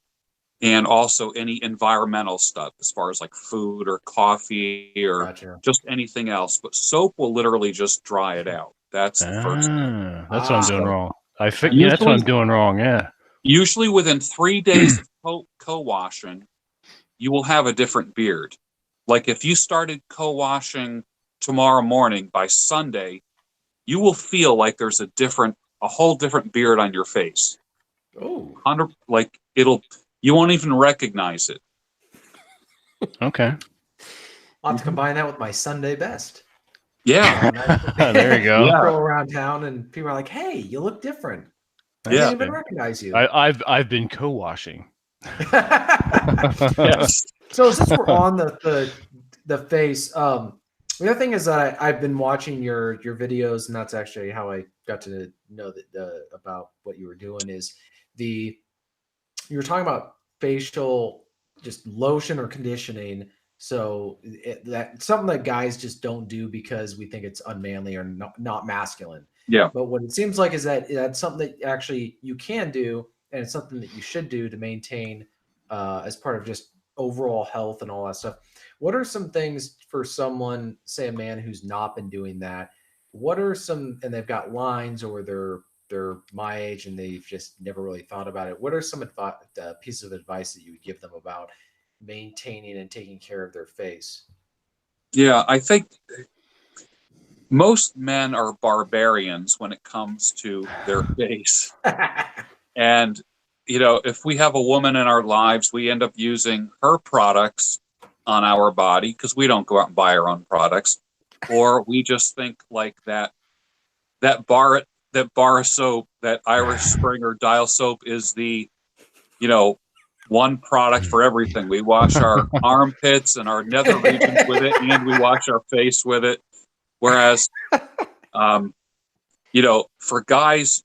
and also any environmental stuff as far as like food or coffee or just anything else. But soap will literally just dry it out. That's the first thing. That's what I'm doing wrong. That's what I'm doing wrong. Yeah. Usually within 3 days of co-washing, you will have a different beard. Like if you started co-washing tomorrow morning, by Sunday, you will feel like there's a whole different beard on your face. Oh, like you won't even recognize it. Okay. I'll have to combine that with my Sunday best. Yeah. There you go. Yeah. Go around town and people are like, "Hey, you look different. I didn't even recognize you." I've been co-washing. Yes. So since we're on the face, the other thing is that I've been watching your videos, and that's actually how I got to know that about what you were doing. Is you were talking about facial just lotion or conditioning. So that's something that guys just don't do because we think it's unmanly or not masculine. Yeah. But what it seems like is that that's something that actually you can do, and it's something that you should do to maintain as part of just overall health and all that stuff. What are some things for someone, say a man who's not been doing that? What are some, and they've got lines, or they're my age and they've just never really thought about it. What are some pieces of advice that you would give them about maintaining and taking care of their face? Yeah, I think most men are barbarians when it comes to their face. And, if we have a woman in our lives, we end up using her products on our body because we don't go out and buy our own products. Or we just think like that bar of soap, that Irish Spring or Dial soap is the, one product for everything. We wash our armpits and our nether regions with it, and we wash our face with it. Whereas, for guys,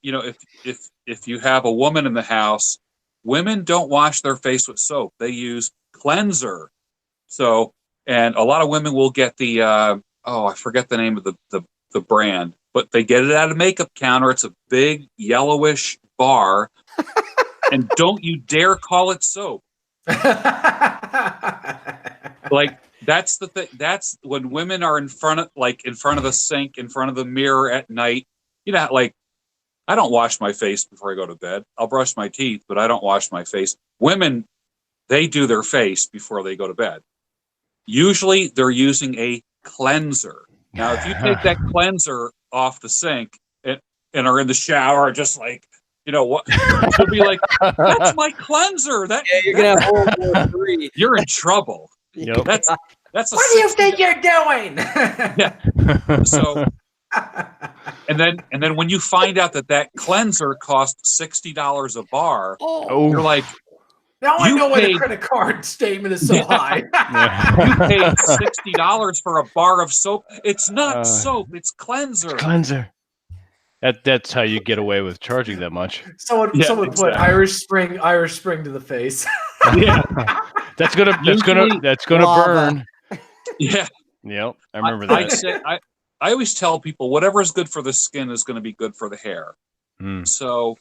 if you have a woman in the house, women don't wash their face with soap. They use cleanser. So, and a lot of women will get the, I forget the name of the brand, but they get it at a makeup counter. It's a big yellowish bar. And don't you dare call it soap. Like, that's the thing. That's when women are in front of the sink, in front of the mirror at night. Like, I don't wash my face before I go to bed. I'll brush my teeth, but I don't wash my face. Women, they do their face before they go to bed. Usually they're using a cleanser. Now, if you take that cleanser off the sink and are in the shower, just like, what? She'll be like, "That's my cleanser." You're gonna have World War III. You're in trouble. Yep. That's a What do you think you're doing? Yeah. So, and then when you find out that cleanser costs $60 a bar, you're like, now I know why the credit card statement is so high. You paid $60 for a bar of soap. It's not soap. It's cleanser. Cleanser. That's how you get away with charging that much. Someone put Irish Spring to the face. Yeah. That's gonna burn. Yeah. Yep, I remember I'd that. say I always tell people whatever is good for the skin is going to be good for the hair. Mm. So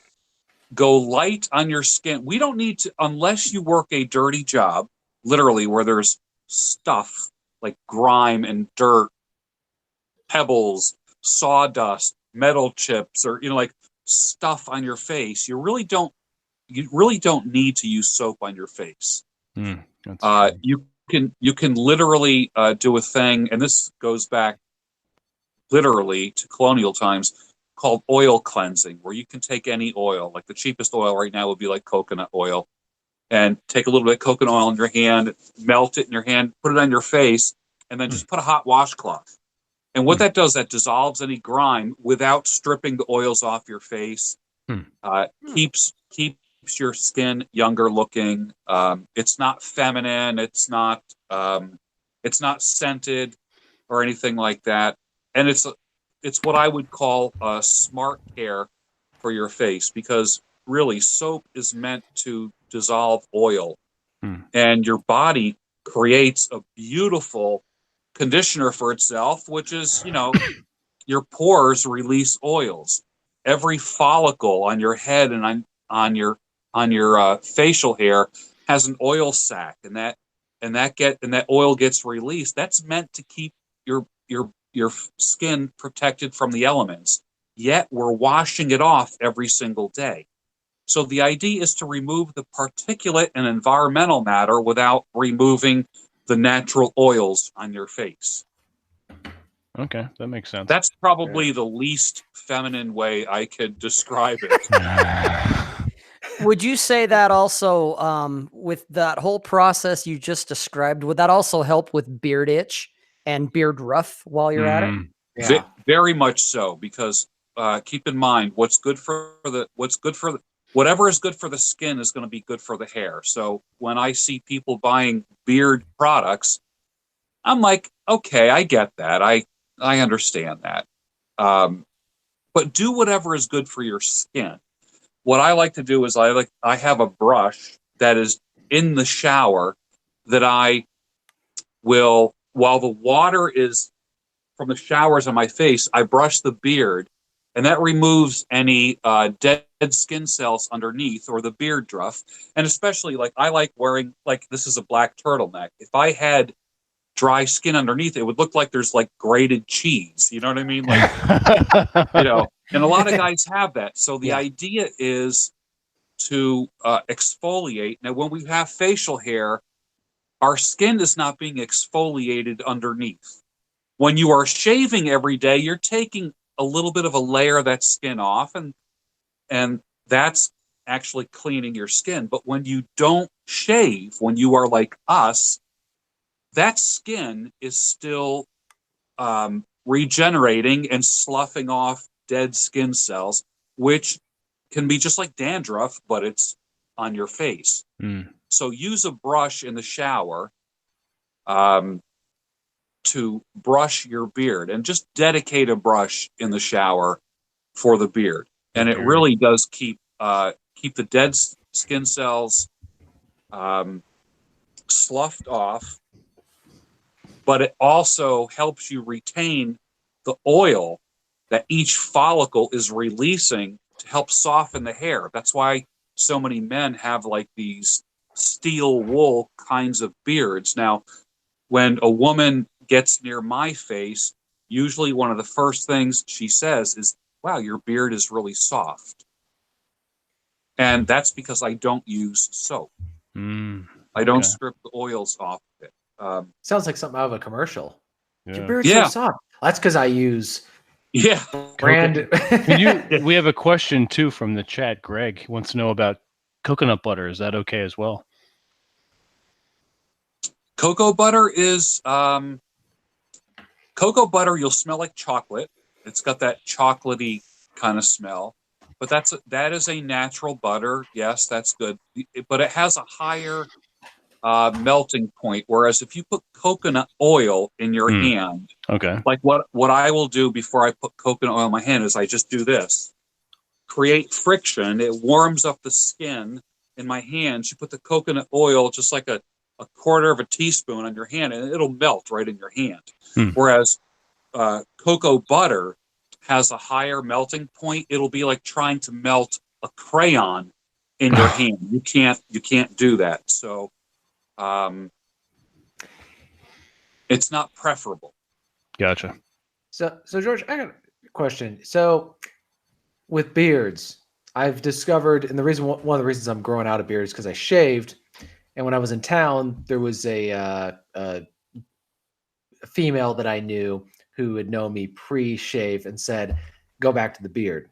go light on your skin. We don't need to, unless you work a dirty job, literally where there's stuff like grime and dirt, pebbles, sawdust, metal chips, or like stuff on your face. You really don't need to use soap on your face. Mm, that's true. You can literally do a thing, and this goes back literally to colonial times, called oil cleansing, where you can take any oil. Like the cheapest oil right now would be like coconut oil, and take a little bit of coconut oil in your hand, melt it in your hand, put it on your face, and then just put a hot washcloth. And what that does, that dissolves any grime without stripping the oils off your face. Keeps your skin younger looking. It's not feminine. It's not scented or anything like that. And it's what I would call smart care for your face, because really soap is meant to dissolve oil, and your body creates a beautiful conditioner for itself, which is, your pores release oils. Every follicle on your head and on your facial hair has an oil sac, and that oil gets released. That's meant to keep your skin protected from the elements. Yet we're washing it off every single day. So the idea is to remove the particulate and environmental matter without removing the natural oils on your face. Okay, that makes sense. That's probably the least feminine way I could describe it. Would you say that also, with that whole process you just described, would that also help with beard itch and beard rough while you're at it? Yeah. Very much so, because keep in mind whatever is good for the skin is going to be good for the hair. So when I see people buying beard products, I'm like, okay, I get that. I understand that. But do whatever is good for your skin. What I like to do is I have a brush that is in the shower that I will, while the water is from the showers on my face, I brush the beard, and that removes any dead skin cells underneath, or the beard druff. And especially, like, I like wearing, like, this is a black turtleneck. If I had dry skin underneath, it would look like there's like grated cheese. You know what I mean? Like, and a lot of guys have that. So the idea is to exfoliate. Now, when we have facial hair, our skin is not being exfoliated underneath. When you are shaving every day, you're taking a little bit of a layer of that skin off, and that's actually cleaning your skin. But when you don't shave, when you are like us, that skin is still regenerating and sloughing off dead skin cells, which can be just like dandruff, but it's on your face. So use a brush in the shower to brush your beard, and just dedicate a brush in the shower for the beard. And it really does keep the dead skin cells sloughed off, but it also helps you retain the oil that each follicle is releasing to help soften the hair. That's why so many men have like these steel wool kinds of beards. Now, when a woman gets near my face, usually one of the first things she says is, "Wow, your beard is really soft." And that's because I don't use soap. I don't strip the oils off of it. Sounds like something out of a commercial. Yeah. Your beard's so soft. That's because I use brand. We have a question too from the chat. Greg wants to know about coconut butter. Is that okay as well? Cocoa butter is cocoa butter. You'll smell like chocolate. It's got that chocolatey kind of smell, but that is a natural butter. Yes, that's good, but it has a higher melting point. Whereas if you put coconut oil in your hand, like what I will do before I put coconut oil in my hand is I just do this, create friction. It warms up the skin in my hands. You put the coconut oil just like a a quarter of a teaspoon on your hand, and it'll melt right in your hand. Hmm. Whereas cocoa butter has a higher melting point. It'll be like trying to melt a crayon in your hand. You can't do that. So it's not preferable. Gotcha. So George, I got a question. So with beards, I've discovered, and one of the reasons I'm growing out a beard is because I shaved. And when I was in town, there was a female that I knew who had known me pre-shave and said, "Go back to the beard."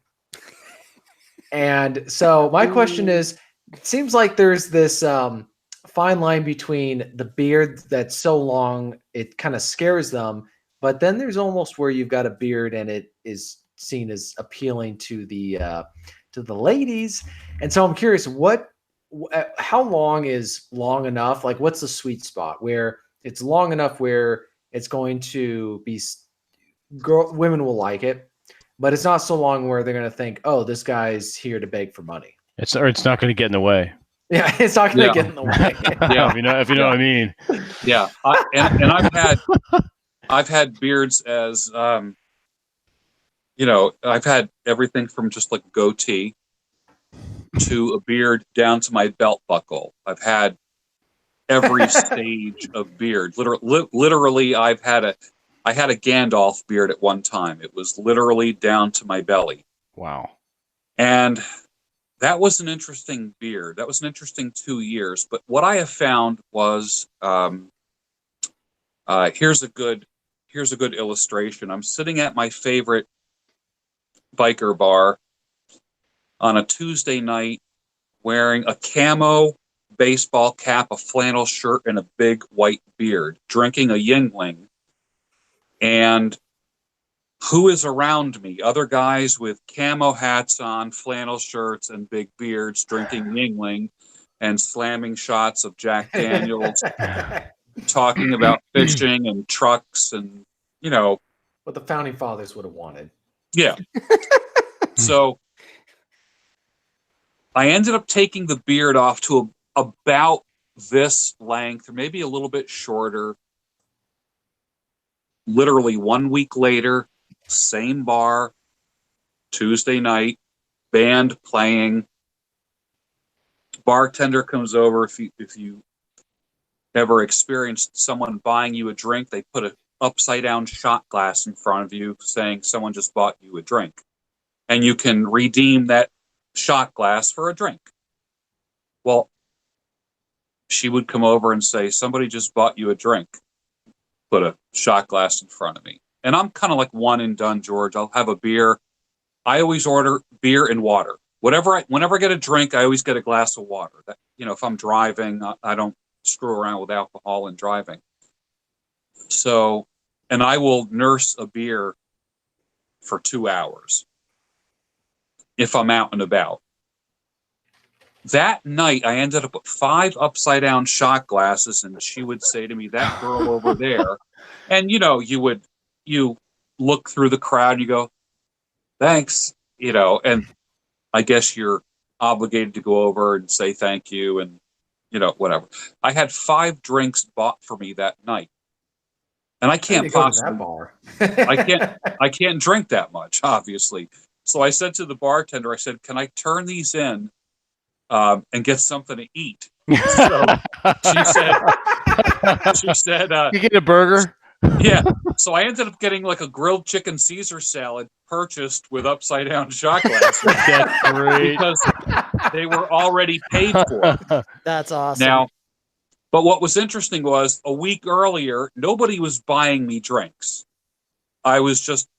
And so my question is, it seems like there's this fine line between the beard that's so long it kind of scares them, but then there's almost where you've got a beard and it is seen as appealing to the ladies. And so I'm curious, how long is long enough? Like, what's the sweet spot where it's long enough where it's going to be women will like it, but it's not so long where they're going to think, oh, this guy's here to beg for money. It's not going to get in the way. Yeah, it's not going to get in the way. Yeah, if you know what I mean. Yeah, and I've had beards as I've had everything from just like goatee to a beard down to my belt buckle. I've had every stage of beard. Literally, I had a Gandalf beard at one time. It was literally down to my belly. Wow. And that was an interesting beard. That was an interesting 2 years. But what I have found was, here's a good illustration. I'm sitting at my favorite biker bar on a Tuesday night, wearing a camo baseball cap, a flannel shirt, and a big white beard, drinking a Yingling. And who is around me? Other guys with camo hats on, flannel shirts, and big beards, drinking Yingling and slamming shots of Jack Daniels, talking about fishing and trucks and, what the founding fathers would have wanted. Yeah. So I ended up taking the beard off to about this length, or maybe a little bit shorter. Literally 1 week later, same bar, Tuesday night, band playing. Bartender comes over. If you ever experienced someone buying you a drink, they put an upside down shot glass in front of you saying someone just bought you a drink. And you can redeem that shot glass for a drink. Well, she would come over and say, somebody just bought you a drink. Put a shot glass in front of me. And I'm kind of like one and done, George. I'll have a beer. I always order beer and water. Whenever I get a drink, I always get a glass of water. That, if I'm driving, I don't screw around with alcohol and driving. So, and I will nurse a beer for 2 hours if I'm out and about. That night, I ended up with 5 upside down shot glasses, and she would say to me, "That girl over there," and you look through the crowd, and you go, "Thanks," and I guess you're obligated to go over and say thank you, and whatever. I had 5 drinks bought for me that night, and I can't possibly go to that bar. I can't drink that much, obviously. So I said to the bartender, I said, "Can I turn these in and get something to eat?" So she said, you get a burger? Yeah. So I ended up getting like a grilled chicken Caesar salad purchased with upside down shot glasses. That's great. Because they were already paid for. That's awesome. Now, but what was interesting was a week earlier, nobody was buying me drinks. I was just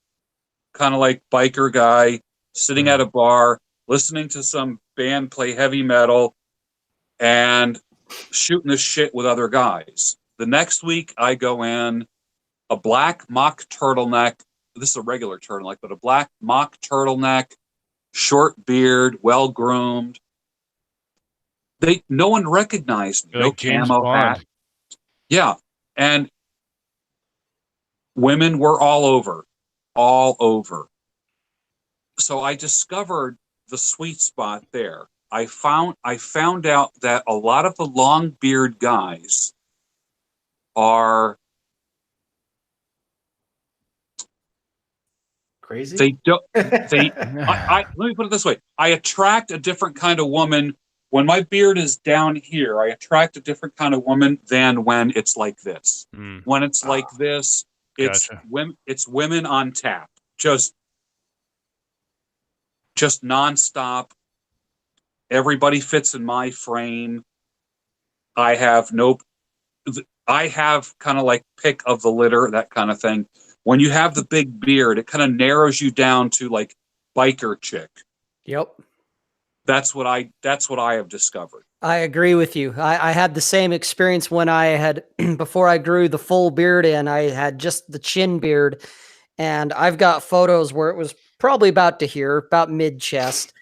kind of like biker guy sitting at a bar, listening to some band play heavy metal and shooting the shit with other guys. The next week I go in, a black mock turtleneck. This is a regular turtleneck, but a black mock turtleneck, short beard, well groomed. No one recognized me. Like no camo Bond. hat. Yeah. And women were all over. So I discovered the sweet spot there. I found out that a lot of the long beard guys are Crazy. they don't they I let me put it this way. I attract a different kind of woman when my beard is down here. I attract a different kind of woman than when it's like this. Mm, When it's like this, Gotcha. it's women on tap. Just nonstop. Everybody fits in my frame. I have kind of like pick of the litter, that kind of thing. When you have the big beard, it kind of narrows you down to like biker chick. Yep. That's what I have discovered. I agree with you. I had the same experience when I had, before I grew the full beard in, I had just the chin beard. And I've got photos where it was probably about to here, about mid chest.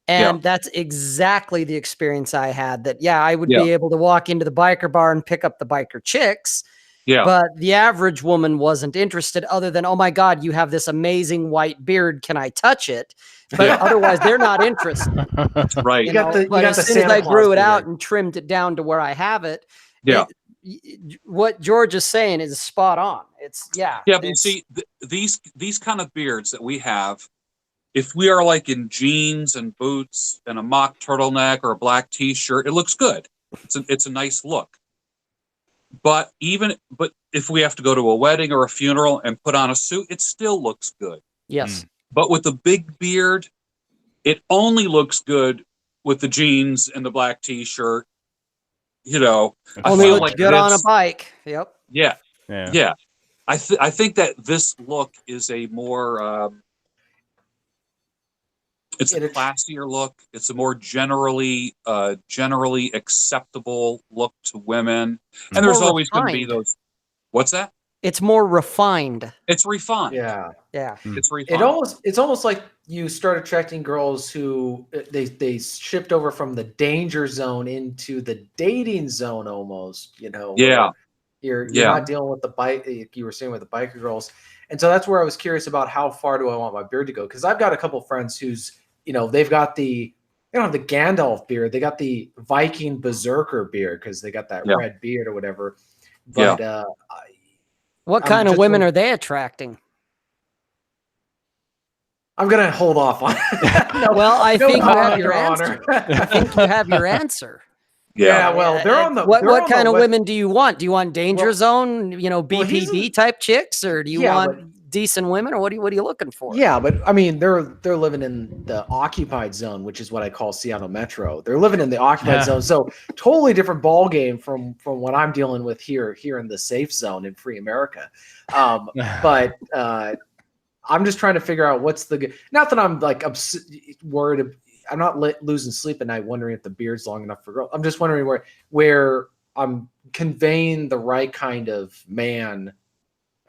And that's exactly the experience I had, that, yeah, I would be able to walk into the biker bar and pick up the biker chicks. Yeah. But the average woman wasn't interested, other than, oh my God, you have this amazing white beard. Can I touch it? But otherwise, they're not interested. Right. You know, but as soon as I grew it out and trimmed it down to where I have it, what George is saying is spot on. It's Yeah, but you see, these kind of beards that we have, if we are like in jeans and boots and a mock turtleneck or a black T-shirt, it looks good. It's a nice look. But if we have to go to a wedding or a funeral and put on a suit, it still looks good. Yes. But with the big beard, it only looks good with the jeans and the black T-shirt. You know, only looks good on a bike. Yep. Yeah. I think that this look is a more it's a classier look. It's a more generally acceptable look to women. And there's always going to be those. What's that? It's more refined. It's refined. Yeah. It's refined. It's almost like you start attracting girls who they shift over from the danger zone into the dating zone almost, you know. Yeah. You're not dealing with the bike, you were saying, with the biker girls. And so that's where I was curious about how far do I want my beard to go? Because I've got a couple of friends who's, you know, they've got they don't have the Gandalf beard, they got the Viking berserker beard because they got that red beard or whatever. But what kind of women are they attracting? I'm gonna hold off on. Well, I think you have your answer. I think you have your answer. Yeah, well, they're on the. What kind of women do you want? Do you want danger zone, you know, BPD type chicks, or do you want decent women, or what are you looking for? Yeah, but I mean, they're living in the occupied zone, which is what I call Seattle Metro. They're living in the occupied zone, so totally different ball game from what I'm dealing with here in the safe zone in free America. But I'm just trying to figure out what's the. Not that I'm like worried. I'm not losing sleep at night wondering if the beard's long enough for girls. I'm just wondering where I'm conveying the right kind of man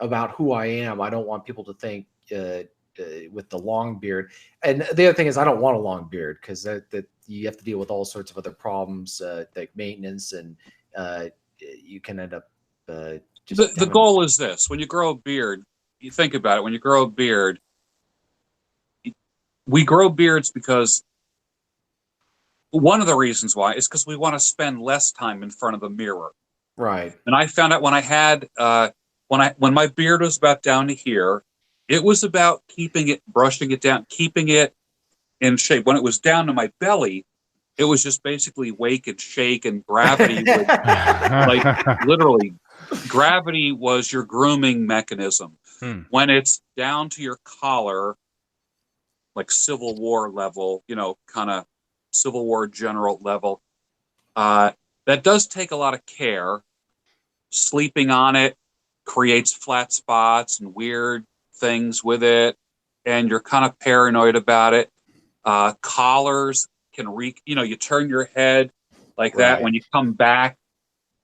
about who I am. I don't want people to think with the long beard. And the other thing is I don't want a long beard because that you have to deal with all sorts of other problems like maintenance, and you can end up just. The goal is this: when you grow a beard, you think about it. When you grow a beard, we grow beards because. One of the reasons why is because we want to spend less time in front of the mirror. Right. And I found out when I had when my beard was about down to here, it was about keeping it, brushing it down, keeping it in shape. When it was down to my belly, it was just basically wake and shake, and gravity would, like literally, gravity was your grooming mechanism. When it's down to your collar, like Civil War level, you know, kind of Civil War general level, that does take a lot of care. Sleeping on it creates flat spots and weird things with it, and you're kind of paranoid about it. Collars can you turn your head like that. When you come back,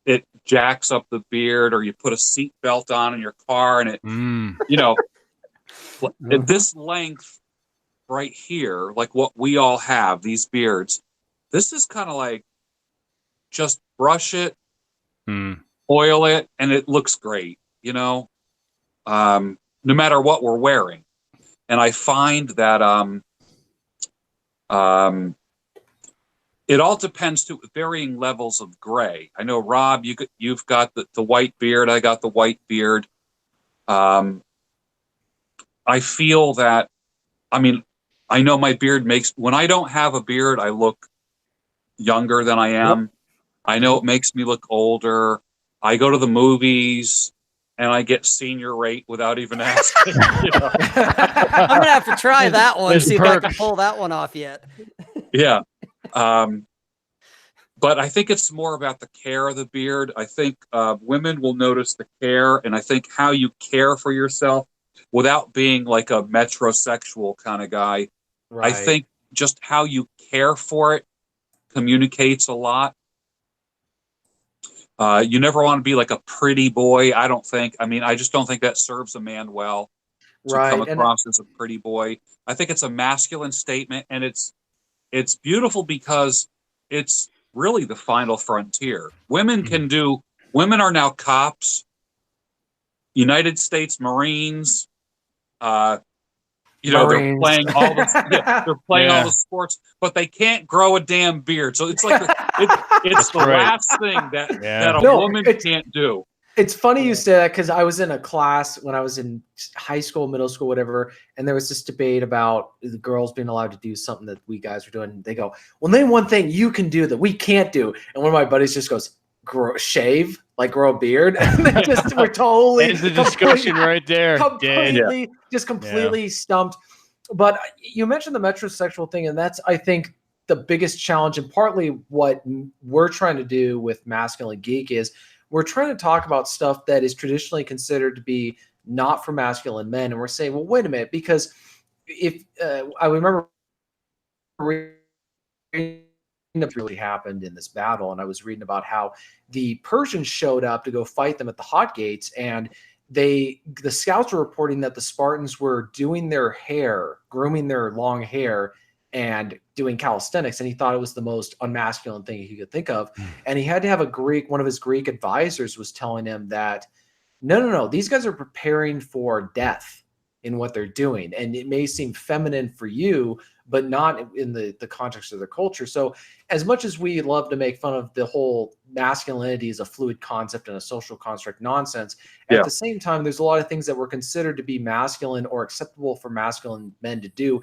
it jacks up the beard, or you put a seat belt on in your car and it, you know, at this length right here, like what we all have, these beards, this is kind of like just brush it, oil it, and it looks great, you know, no matter what we're wearing. And I find that It all depends to varying levels of gray. I know, Rob, you've got the white beard. I got the white beard. I feel that, I mean, I know my beard when I don't have a beard, I look younger than I am. Yep. I know it makes me look older. I go to the movies and I get senior rate without even asking. You know? I'm gonna have to try that one. There's See if I can perks. pull that one off yet. Yeah. But I think it's more about the care of the beard. I think women will notice the care, and I think how you care for yourself without being like a metrosexual kind of guy. Right. I think just how you care for it communicates a lot. You never want to be like a pretty boy, I don't think. I mean, I just don't think that serves a man well to come across as a pretty boy. I think it's a masculine statement, and it's beautiful because it's really the final frontier. Women are now cops, United States Marines, they're playing all the sports, but they can't grow a damn beard. So it's like it's the last thing that a woman can't do. It's funny you say that, because I was in a class when I was in high school, middle school, whatever, and there was this debate about the girls being allowed to do something that we guys were doing. And they go, well, name one thing you can do that we can't do. And one of my buddies just goes, grow a beard. And they just were totally the discussion right there. Completely stumped. But you mentioned the metrosexual thing, and that's, I think, the biggest challenge, and partly what we're trying to do with Masculine Geek is we're trying to talk about stuff that is traditionally considered to be not for masculine men. And we're saying, well, wait a minute, because if I remember really happened in this battle, and I was reading about how the Persians showed up to go fight them at the Hot Gates, and the scouts were reporting that the Spartans were doing their hair, grooming their long hair, and doing calisthenics, and he thought it was the most unmasculine thing he could think of. And he had to have one of his Greek advisors was telling him that, no, these guys are preparing for death in what they're doing. And it may seem feminine for you, but not in the context of their culture. So as much as we love to make fun of the whole masculinity as a fluid concept and a social construct nonsense, at the same time, there's a lot of things that were considered to be masculine or acceptable for masculine men to do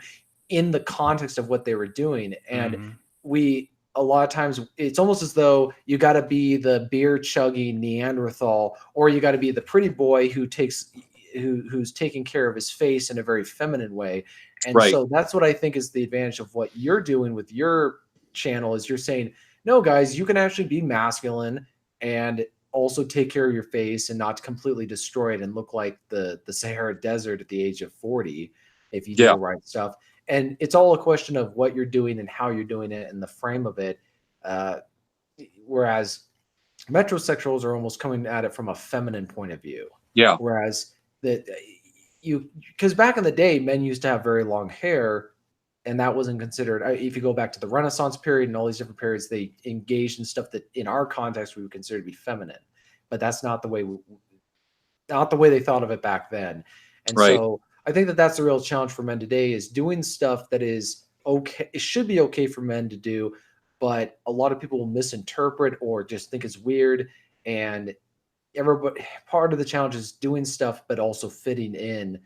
in the context of what they were doing. And a lot of times it's almost as though you got to be the beer chugging Neanderthal, or you got to be the pretty boy who's taking care of his face in a very feminine way. And so that's what I think is the advantage of what you're doing with your channel, is you're saying, no, guys, you can actually be masculine and also take care of your face and not completely destroy it and look like the Sahara Desert at the age of 40 if you do the right stuff. And it's all a question of what you're doing and how you're doing it and the frame of it. Whereas metrosexuals are almost coming at it from a feminine point of view. Yeah. Whereas because back in the day, men used to have very long hair, and that wasn't considered. If you go back to the Renaissance period and all these different periods, they engaged in stuff that in our context we would consider to be feminine, but that's not the way they thought of it back then. And so I think that that's the real challenge for men today, is doing stuff that is okay. It should be okay for men to do, but a lot of people will misinterpret or just think it's weird. And everybody, part of the challenge is doing stuff, but also fitting in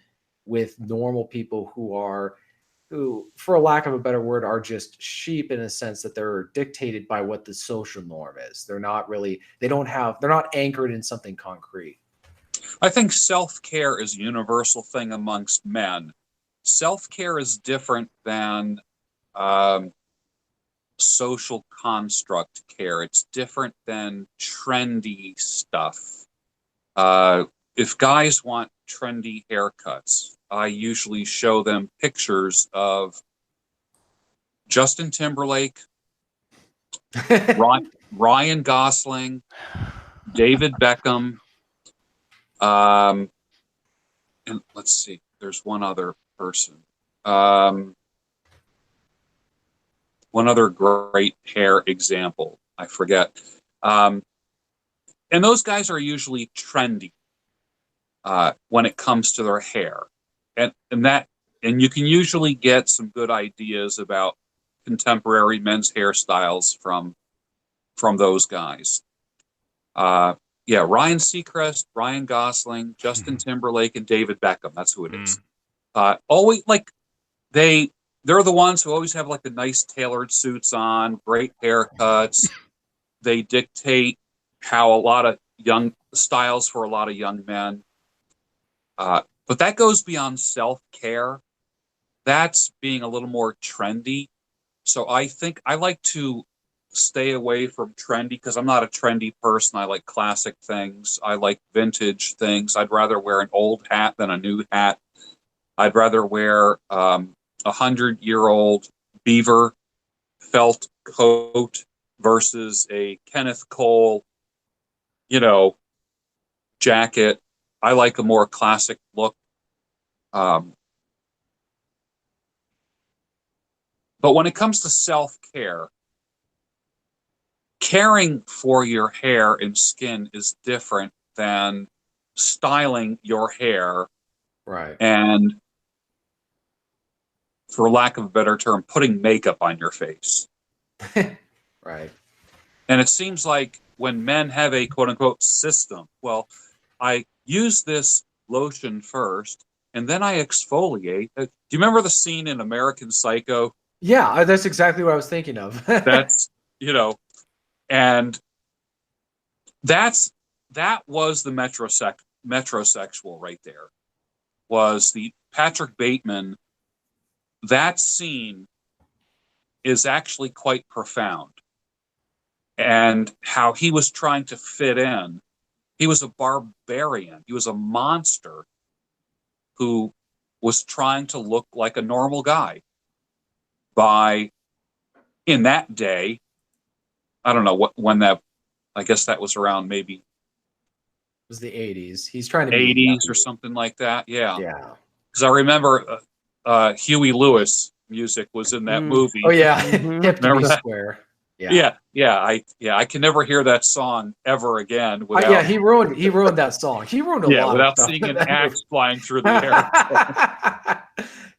with normal people who, for a lack of a better word, are just sheep in a sense that they're dictated by what the social norm is. They're not anchored in something concrete. I think self-care is a universal thing amongst men. Self-care is different than social construct care. It's different than trendy stuff. If guys want trendy haircuts, I usually show them pictures of Justin Timberlake, Ryan Gosling, David Beckham, and let's see, there's one other person. One other great hair example, I forget. And those guys are usually trendy when it comes to their hair. And you can usually get some good ideas about contemporary men's hairstyles from those guys. Yeah, Ryan Seacrest, Ryan Gosling, Justin Timberlake, and David Beckham. That's who it is. Always like they're the ones who always have like the nice tailored suits on, great haircuts. They dictate how a lot of young styles for a lot of young men. But that goes beyond self-care. That's being a little more trendy. So I think I like to stay away from trendy because I'm not a trendy person. I like classic things. I like vintage things. I'd rather wear an old hat than a new hat. I'd rather wear 100-year-old beaver felt coat versus a Kenneth Cole, jacket. I like a more classic look. But when it comes to self-care, caring for your hair and skin is different than styling your hair. Right. And, for lack of a better term, putting makeup on your face. Right. And it seems like when men have a quote-unquote system, well, I use this lotion first, and then I exfoliate. Do you remember the scene in American Psycho? Yeah, that's exactly what I was thinking of. That's, and that was the metrosexual right there. Was the Patrick Bateman. That scene is actually quite profound. And how he was trying to fit in. He was a barbarian. He was a monster who was trying to look like a normal guy. In that day, I don't know I guess that was around maybe It was the 80s. He's trying to be 80s or something like that. Yeah. Yeah. Because I remember Huey Lewis music was in that movie. Oh yeah, Mhm. Hip to be Remember that? square. Yeah. I can never hear that song ever again without. Yeah, he ruined that song. He ruined a lot without of stuff. seeing an axe flying through the air.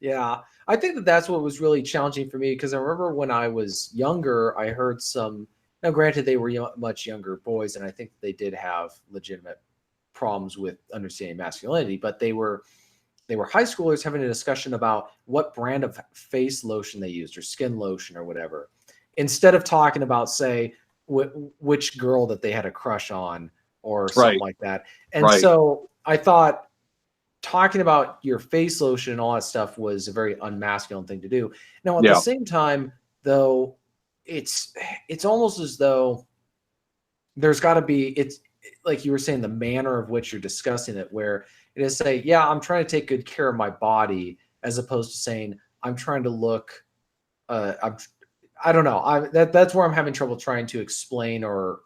Yeah, I think that's what was really challenging for me because I remember when I was younger, I heard some. Now, granted, they were much younger boys, and I think they did have legitimate problems with understanding masculinity, but they were high schoolers having a discussion about what brand of face lotion they used or skin lotion or whatever, instead of talking about, say, which girl that they had a crush on or something like that. And so I thought talking about your face lotion and all that stuff was a very unmasculine thing to do. Now, at the same time, though, it's almost as though there's got to be, it's like you were saying, the manner of which you're discussing it, where it is say, yeah, I'm trying to take good care of my body, as opposed to saying I'm trying to look, I don't know. That's where I'm having trouble trying to explain or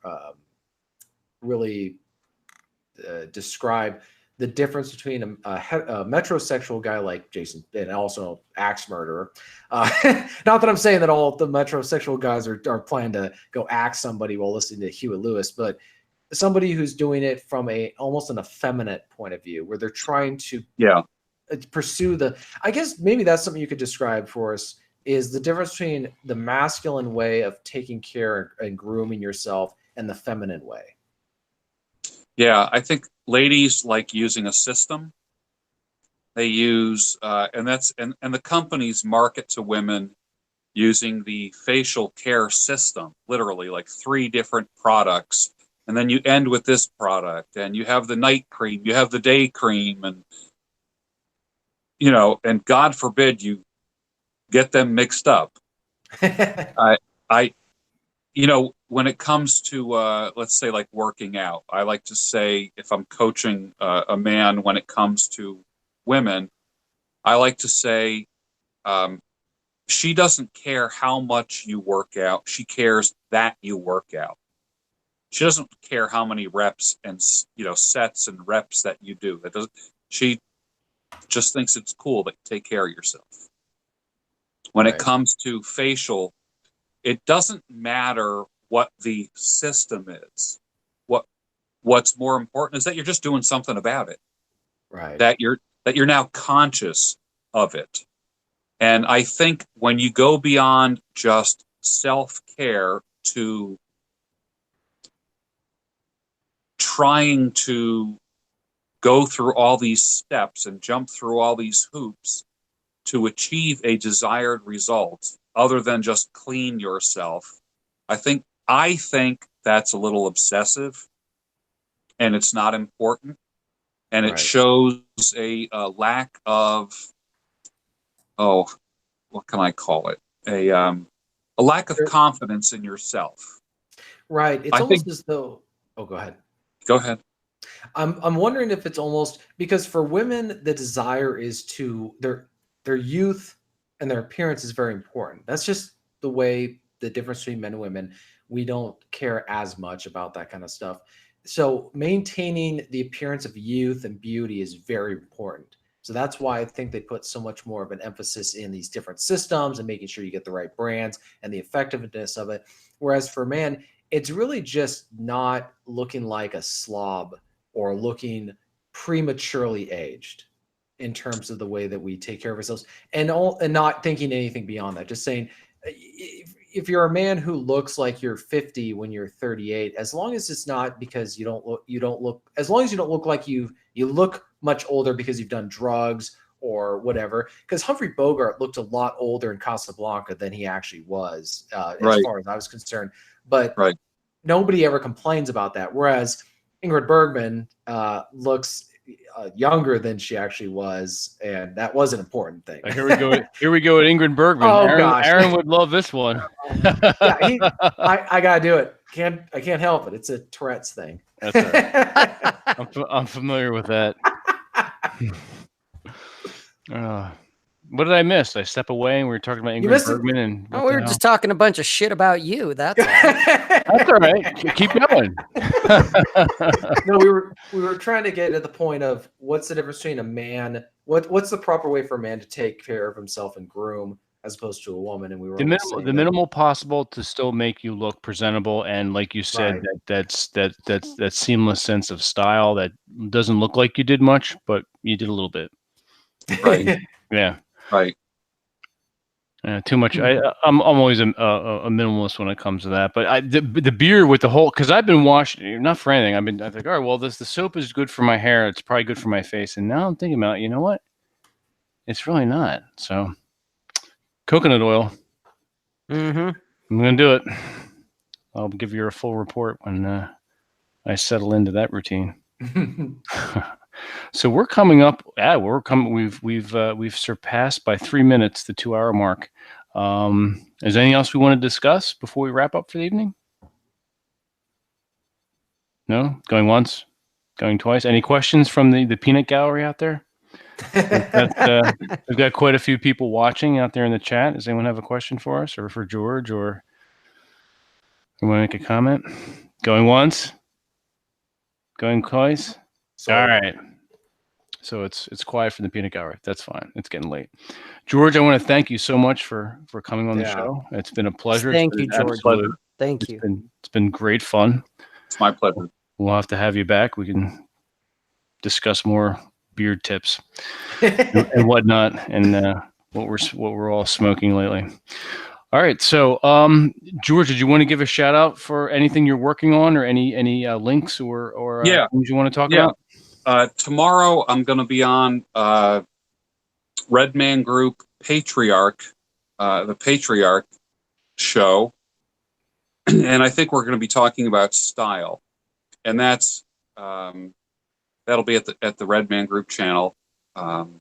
really describe the difference between a metrosexual guy like Jason and also axe murderer. Not that I'm saying that all the metrosexual guys are planning to go axe somebody while listening to Huey Lewis, but somebody who's doing it from almost an effeminate point of view, where they're trying to pursue I guess maybe that's something you could describe for us, is the difference between the masculine way of taking care and grooming yourself and the feminine way. Yeah, I think ladies like using a system. They use, and the companies market to women using the facial care system, literally like 3 different products. And then you end with this product, and you have the night cream, you have the day cream, and, and God forbid you get them mixed up. When it comes to, let's say, like working out, I like to say, if I'm coaching a man when it comes to women, I like to say, she doesn't care how much you work out. She cares that you work out. She doesn't care how many reps and, sets and reps that you do. She just thinks it's cool that you take care of yourself. When it comes to facial, it doesn't matter what the system is. What's more important is that you're just doing something about it. Right. That you're now conscious of it. And I think when you go beyond just self-care to trying to go through all these steps and jump through all these hoops to achieve a desired result other than just clean yourself, I think that's a little obsessive, and it's not important, and it shows a lack of, what can I call it? A lack of confidence in yourself. Right. It's almost as though. Oh, go ahead. Go ahead. I'm wondering if it's almost because for women the desire is to their youth and their appearance is very important. That's just the way the difference between men and women. We don't care as much about that kind of stuff. So maintaining the appearance of youth and beauty is very important. So that's why I think they put so much more of an emphasis in these different systems and making sure you get the right brands and the effectiveness of it. Whereas for man, it's really just not looking like a slob or looking prematurely aged in terms of the way that we take care of ourselves, and not thinking anything beyond that. Just saying, if you're a man who looks like you're 50 when you're 38, as long as it's not because you don't look, as long as you don't look like you look much older because you've done drugs or whatever. Because Humphrey Bogart looked a lot older in Casablanca than he actually was, as far as I was concerned. But nobody ever complains about that. Whereas Ingrid Bergman looks younger than she actually was, and that was an important thing. Here we go. Here we go with Ingrid Bergman. Oh, Aaron, gosh. Aaron would love this one. I gotta do it. I can't help it. It's a Tourette's thing. That's right. I'm familiar with that. What did I miss? I step away and we were talking about Ingrid Bergman and we were just talking a bunch of shit about you. That's all. That's all right. Keep going. No, we were trying to get to the point of what's the difference between a man, what's the proper way for a man to take care of himself and groom as opposed to a woman, and we were the minimal possible to still make you look presentable, and like you said, that seamless sense of style that doesn't look like you did much, but you did a little bit. Right. Yeah. Right. Too much. I'm always a minimalist when it comes to that. But the beer with the whole, because I've been washing, not for anything. I think, all right, well, the soap is good for my hair. It's probably good for my face. And now I'm thinking about, you know what? It's really not. So, coconut oil. I'm gonna do it. I'll give you a full report when I settle into that routine. So we're coming up. Yeah, we've surpassed by 3 minutes the 2-hour mark. Is there anything else we want to discuss before we wrap up for the evening? No? Going once? Going twice? Any questions from the peanut gallery out there? We've got quite a few people watching out there in the chat. Does anyone have a question for us, or for George, or you want to make a comment? Going once? Going twice? All right. So it's quiet for the peanut gallery. That's fine. It's getting late. George, I want to thank you so much for coming on the show. It's been a pleasure. Thank you, George. Thank you. It's been great fun. It's my pleasure. We'll have to have you back. We can discuss more beard tips and whatnot, and what we're all smoking lately. All right. So, George, did you want to give a shout out for anything you're working on, or any links or things you want to talk about? Tomorrow I'm going to be on Red Man Group Patriarch, the Patriarch show, and I think we're going to be talking about style, and that'll be at the Red Man Group channel, and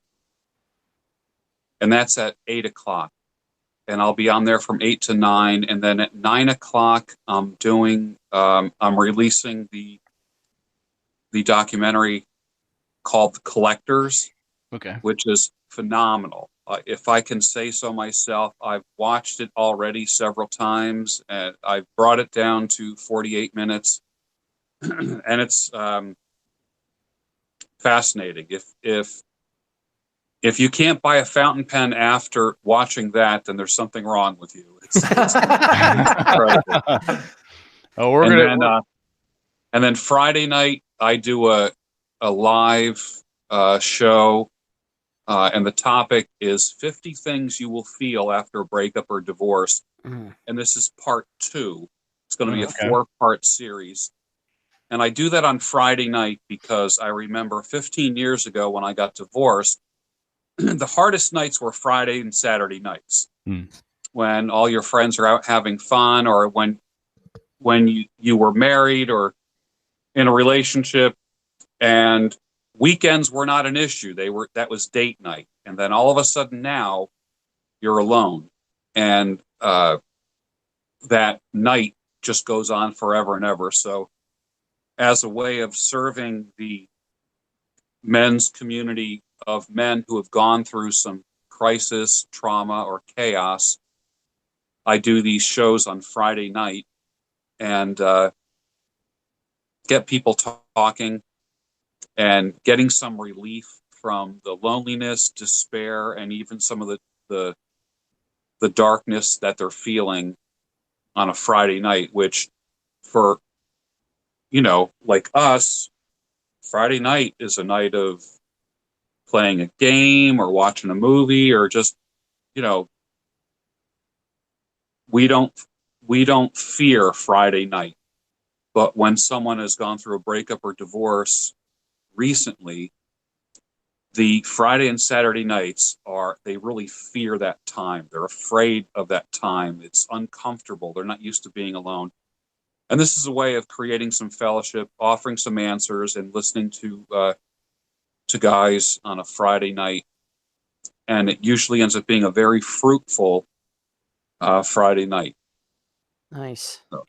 that's at 8:00, and I'll be on there from 8 to 9, and then at 9:00 I'm releasing the documentary called The Collectors, which is phenomenal. If I can say so myself, I've watched it already several times, and I've brought it down to 48 minutes, and it's fascinating. If you can't buy a fountain pen after watching that, then there's something wrong with you. It's and then Friday night I do a live show and the topic is 50 things you will feel after a breakup or divorce. Mhm. And this is part 2. It's going to be a Okay. 4-part series. And I do that on Friday night because I remember 15 years ago when I got divorced, the hardest nights were Friday and Saturday nights. When all your friends are out having fun, or when you were married or in a relationship, and weekends were not an issue. That was date night. And then all of a sudden now you're alone. And that night just goes on forever and ever. So as a way of serving the men's community of men who have gone through some crisis, trauma, or chaos, I do these shows on Friday night and get people talking and getting some relief from the loneliness, despair, and even some of the darkness that they're feeling on a Friday night, which for, like us, Friday night is a night of playing a game or watching a movie or just, we don't fear Friday night. But when someone has gone through a breakup or divorce recently, the Friday and Saturday nights they really fear that time. They're afraid of that time. It's uncomfortable. They're not used to being alone. And this is a way of creating some fellowship, offering some answers, and listening to guys on a Friday night. And it usually ends up being a very fruitful Friday night. Nice. So,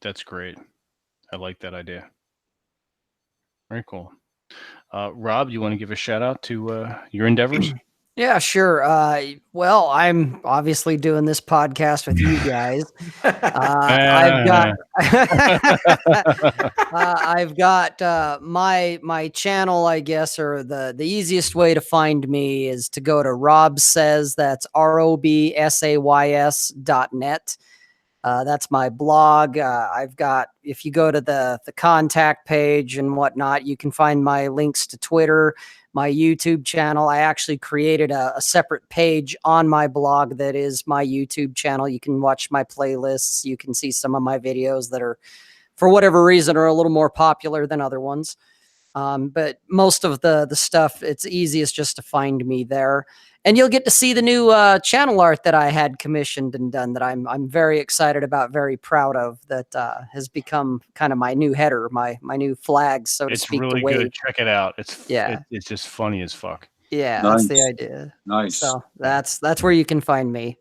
That's great. I like that idea. Very cool. Rob, you want to give a shout out to your endeavors? Yeah, sure. Well, I'm obviously doing this podcast with you guys. I've got my channel, I guess, or the easiest way to find me is to go to Rob Says. That's ROBSAYS.net. That's my blog. I've got, if you go to the contact page and whatnot, you can find my links to Twitter, my YouTube channel. I actually created a separate page on my blog that is my YouTube channel. You can watch my playlists. You can see some of my videos that are, for whatever reason, are a little more popular than other ones. But most of the stuff, it's easiest just to find me there. And you'll get to see the new channel art that I had commissioned and done that I'm very excited about, very proud of, that has become kind of my new header, my new flag, so to speak. It's really good. Check it out. It's just funny as fuck. Yeah, nice. That's the idea. Nice. So that's where you can find me.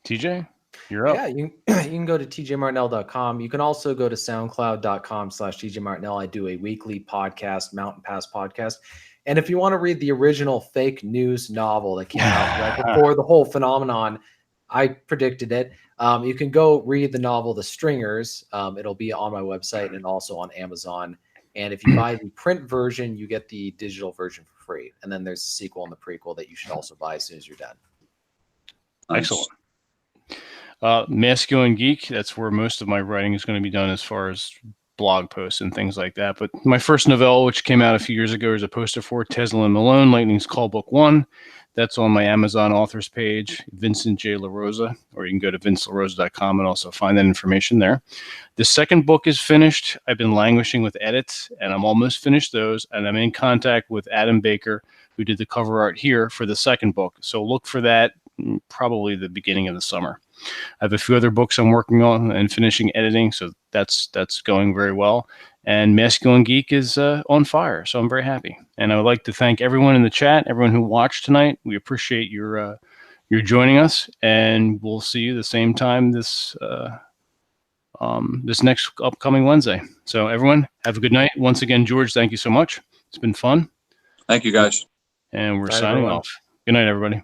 TJ, you're up. Yeah, you can go to tjmartinell.com. You can also go to soundcloud.com/tjmartinell. I do a weekly podcast, Mountain Pass podcast. And if you want to read the original fake news novel that came out right before the whole phenomenon, I predicted it. You can go read the novel The Stringers. It'll be on my website and also on Amazon. And if you buy the print version, you get the digital version for free. And then there's the sequel and the prequel that you should also buy as soon as you're done. Nice. Excellent. Masculine Geek, that's where most of my writing is going to be done as far as blog posts and things like that. But my first novella, which came out a few years ago, is a poster for Tesla and Malone, Lightning's Call Book 1. That's on my Amazon authors page, Vincent J. LaRosa, or you can go to vincelorosa.com and also find that information there. The second book is finished. I've been languishing with edits, and I'm almost finished those, and I'm in contact with Adam Baker, who did the cover art here for the second book. So look for that probably the beginning of the summer. I have a few other books I'm working on and finishing editing, so that's going very well. And Masculine Geek is on fire, so I'm very happy. And I would like to thank everyone in the chat, everyone who watched tonight. We appreciate your joining us, and we'll see you the same time this next upcoming Wednesday. So everyone, have a good night. Once again, George, thank you so much. It's been fun. Thank you, guys. And we're Bye, signing everyone. off. Good night, everybody.